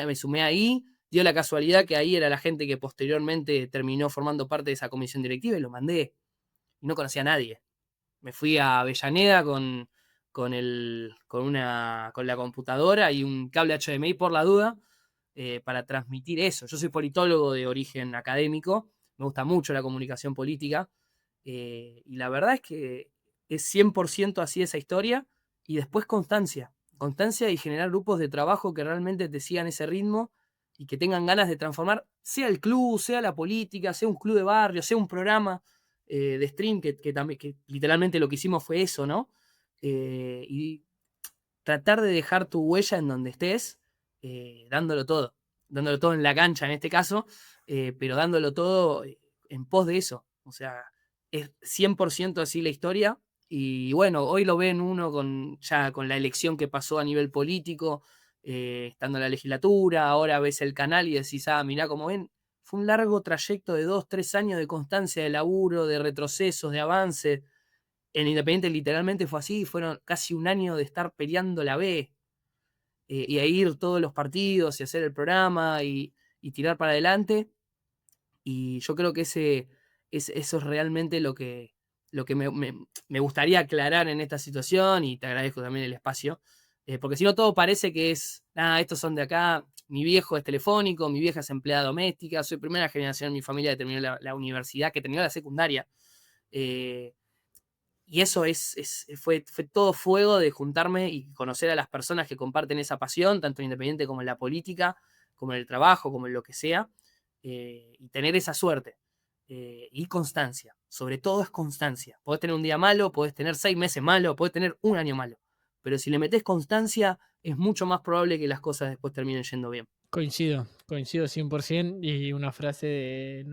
me sumé ahí, dio la casualidad que ahí era la gente que posteriormente terminó formando parte de esa comisión directiva, y lo mandé, y no conocía a nadie. Me fui a Avellaneda con la computadora y un cable HDMI por la duda, para transmitir eso. Yo soy politólogo de origen académico, me gusta mucho la comunicación política, y la verdad es que es 100% así esa historia, y después constancia. Constancia y generar grupos de trabajo que realmente te sigan ese ritmo y que tengan ganas de transformar, sea el club, sea la política, sea un club de barrio, sea un programa de stream, también, que literalmente lo que hicimos fue eso, ¿no? Y tratar de dejar tu huella en donde estés, dándolo todo en la cancha en este caso, pero dándolo todo en pos de eso. O sea, es 100% así la historia. Y bueno, hoy lo ven uno ya con la elección que pasó a nivel político, estando en la legislatura, ahora ves el canal y decís, mirá, como ven, fue un largo trayecto de 2, 3 años de constancia, de laburo, de retrocesos, de avance. En Independiente literalmente fue así, fueron casi un año de estar peleando la B, y a ir todos los partidos y hacer el programa y tirar para adelante. Y yo creo que eso es realmente lo que me gustaría aclarar en esta situación, y te agradezco también el espacio, porque si no todo parece que es, estos son de acá, mi viejo es telefónico, mi vieja es empleada doméstica, soy primera generación en mi familia que terminó la universidad, que terminó la secundaria. eh, y eso fue todo fuego de juntarme y conocer a las personas que comparten esa pasión, tanto en Independiente como en la política, como en el trabajo, como en lo que sea, y tener esa suerte. Y constancia, sobre todo es constancia. Podés tener un día malo, podés tener 6 meses malo, podés tener un año malo, pero si le metés constancia es mucho más probable que las cosas después terminen yendo bien. Coincido 100%. Y una frase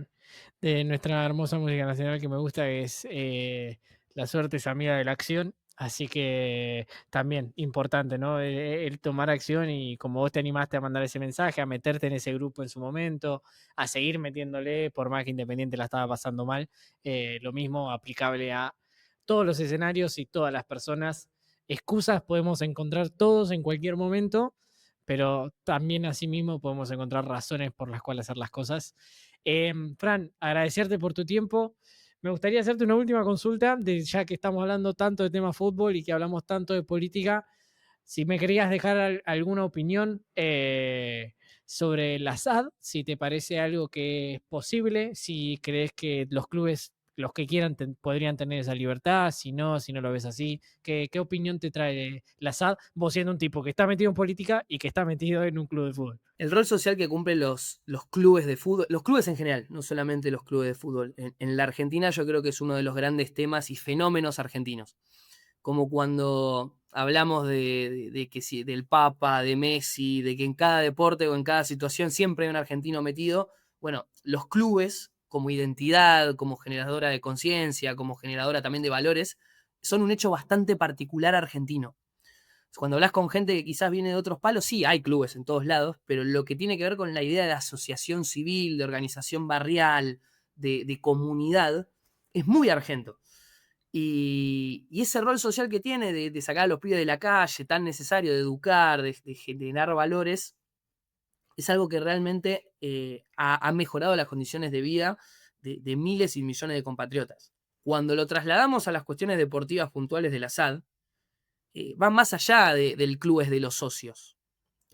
de nuestra hermosa música nacional que me gusta es la suerte es amiga de la acción. Así que también importante, ¿no? El tomar acción, y como vos te animaste a mandar ese mensaje, a meterte en ese grupo en su momento, a seguir metiéndole, por más que Independiente la estaba pasando mal, lo mismo aplicable a todos los escenarios y todas las personas. Excusas podemos encontrar todos en cualquier momento, pero también asimismo podemos encontrar razones por las cuales hacer las cosas. Fran, agradecerte por tu tiempo. Me gustaría hacerte una última consulta, ya que estamos hablando tanto de tema fútbol y que hablamos tanto de política. Si me querías dejar alguna opinión sobre la SAD, si te parece algo que es posible, si crees que los clubes, los que quieran, podrían tener esa libertad, si no lo ves así. ¿Qué opinión te trae la SAD, vos siendo un tipo que está metido en política y que está metido en un club de fútbol? El rol social que cumplen los clubes de fútbol, los clubes en general, no solamente los clubes de fútbol, en la Argentina yo creo que es uno de los grandes temas y fenómenos argentinos. Como cuando hablamos de que si, del Papa, de Messi, de que en cada deporte o en cada situación siempre hay un argentino metido. Bueno, los clubes, como identidad, como generadora de conciencia, como generadora también de valores, son un hecho bastante particular argentino. Cuando hablas con gente que quizás viene de otros palos, sí, hay clubes en todos lados, pero lo que tiene que ver con la idea de asociación civil, de organización barrial, de comunidad, es muy argento. Y ese rol social que tiene de sacar a los pibes de la calle, tan necesario, de educar, de generar valores, es algo que realmente ha mejorado las condiciones de vida de miles y millones de compatriotas. Cuando lo trasladamos a las cuestiones deportivas puntuales de la SAD, va más allá del club es de los socios.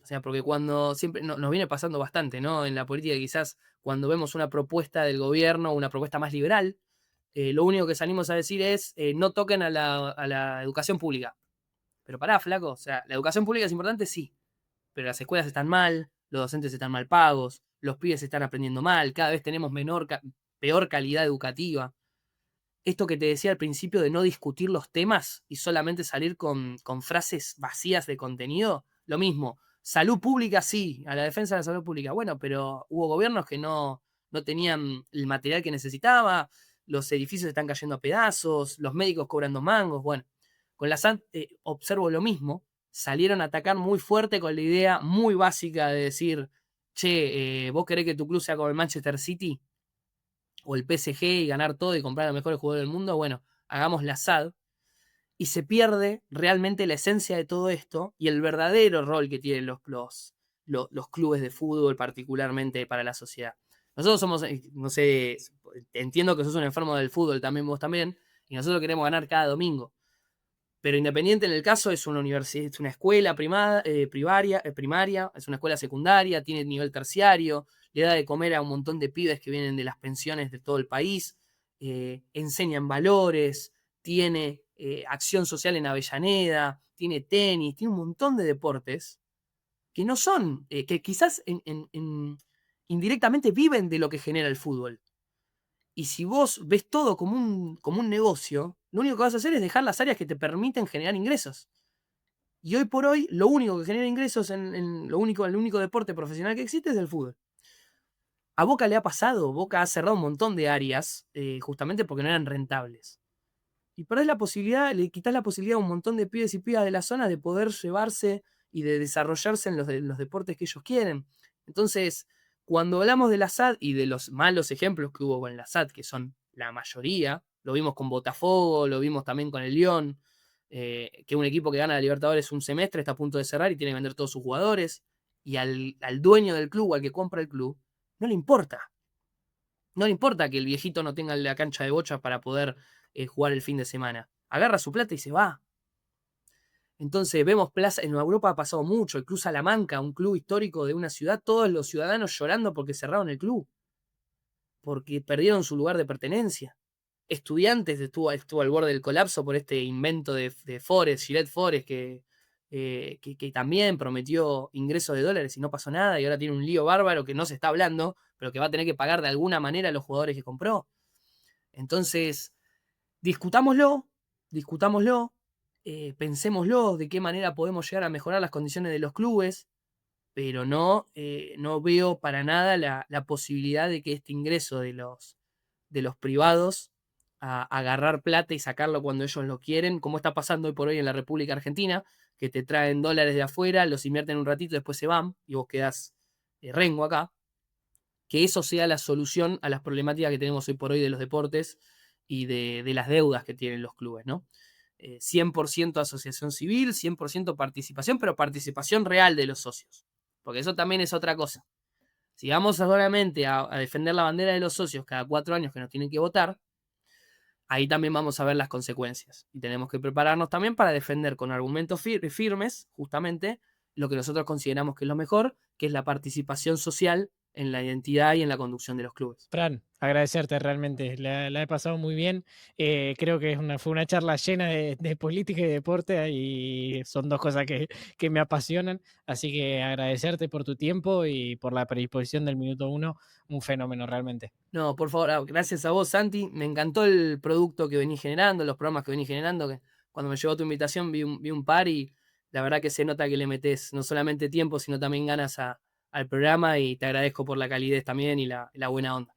O sea, porque cuando siempre nos viene pasando bastante, ¿no? En la política, quizás cuando vemos una propuesta del gobierno, una propuesta más liberal, lo único que salimos a decir es no toquen a la educación pública. Pero pará, flaco, o sea, la educación pública es importante, sí, pero las escuelas están mal, los docentes están mal pagos, los pibes están aprendiendo mal, cada vez tenemos peor calidad educativa. Esto que te decía al principio de no discutir los temas y solamente salir con frases vacías de contenido, lo mismo. Salud pública, sí, a la defensa de la salud pública. Bueno, pero hubo gobiernos que no tenían el material que necesitaba, los edificios están cayendo a pedazos, los médicos cobrando mangos. Bueno, con la SAT observo lo mismo. Salieron a atacar muy fuerte con la idea muy básica de decir, che, vos querés que tu club sea como el Manchester City o el PSG y ganar todo y comprar a los mejores jugadores del mundo. Bueno, hagamos la SAD. Y se pierde realmente la esencia de todo esto y el verdadero rol que tienen los clubes de fútbol, particularmente para la sociedad. Nosotros somos, no sé, entiendo que sos un enfermo del fútbol también, vos también, y nosotros queremos ganar cada domingo. Pero Independiente en el caso es una universidad, es una escuela primaria, es una escuela secundaria, tiene nivel terciario, le da de comer a un montón de pibes que vienen de las pensiones de todo el país, enseñan valores, tiene acción social en Avellaneda, tiene tenis, tiene un montón de deportes que no son, que quizás indirectamente viven de lo que genera el fútbol. Y si vos ves todo como un negocio, lo único que vas a hacer es dejar las áreas que te permiten generar ingresos. Y hoy por hoy, lo único que genera ingresos el único deporte profesional que existe es el fútbol. A Boca le ha pasado, Boca ha cerrado un montón de áreas justamente porque no eran rentables. Y perdés la posibilidad, le quitas la posibilidad a un montón de pibes y pibas de la zona de poder llevarse y de desarrollarse en los deportes que ellos quieren. Entonces, cuando hablamos de la SAD y de los malos ejemplos que hubo con la SAD, que son la mayoría, lo vimos con Botafogo, lo vimos también con el Lyon, que un equipo que gana la Libertadores un semestre está a punto de cerrar y tiene que vender todos sus jugadores, y al dueño del club, al que compra el club, no le importa. No le importa que el viejito no tenga la cancha de bochas para poder jugar el fin de semana. Agarra su plata y se va. Entonces vemos plaza, en Europa ha pasado mucho, el Club Salamanca, un club histórico de una ciudad, todos los ciudadanos llorando porque cerraron el club, porque perdieron su lugar de pertenencia. Estudiantes estuvo al borde del colapso por este invento de Forest, Gillette Forest, que también prometió ingresos de dólares y no pasó nada, y ahora tiene un lío bárbaro que no se está hablando, pero que va a tener que pagar de alguna manera a los jugadores que compró. Entonces, discutámoslo, discutámoslo, pensémoslo de qué manera podemos llegar a mejorar las condiciones de los clubes, pero no veo para nada la posibilidad de que este ingreso de los privados a agarrar plata y sacarlo cuando ellos lo quieren, como está pasando hoy por hoy en la República Argentina, que te traen dólares de afuera, los invierten un ratito, después se van y vos quedás rengo acá, que eso sea la solución a las problemáticas que tenemos hoy por hoy de los deportes y de las deudas que tienen los clubes, ¿no? 100% asociación civil, 100% participación, pero participación real de los socios, porque eso también es otra cosa. Si vamos solamente a defender la bandera de los socios cada 4 años que nos tienen que votar, ahí también vamos a ver las consecuencias. Y tenemos que prepararnos también para defender con argumentos firmes, justamente, lo que nosotros consideramos que es lo mejor, que es la participación social en la identidad y en la conducción de los clubes. Fran, agradecerte realmente, la he pasado muy bien. Creo que fue una charla llena de política y deporte y son dos cosas que me apasionan, así que agradecerte por tu tiempo y por la predisposición del minuto uno, un fenómeno realmente. No, por favor, gracias a vos, Santi. Me encantó el producto que venís generando, los programas que venís generando, que cuando me llegó tu invitación vi un par y la verdad que se nota que le metés no solamente tiempo, sino también ganas al programa y te agradezco por la calidez también y la buena onda.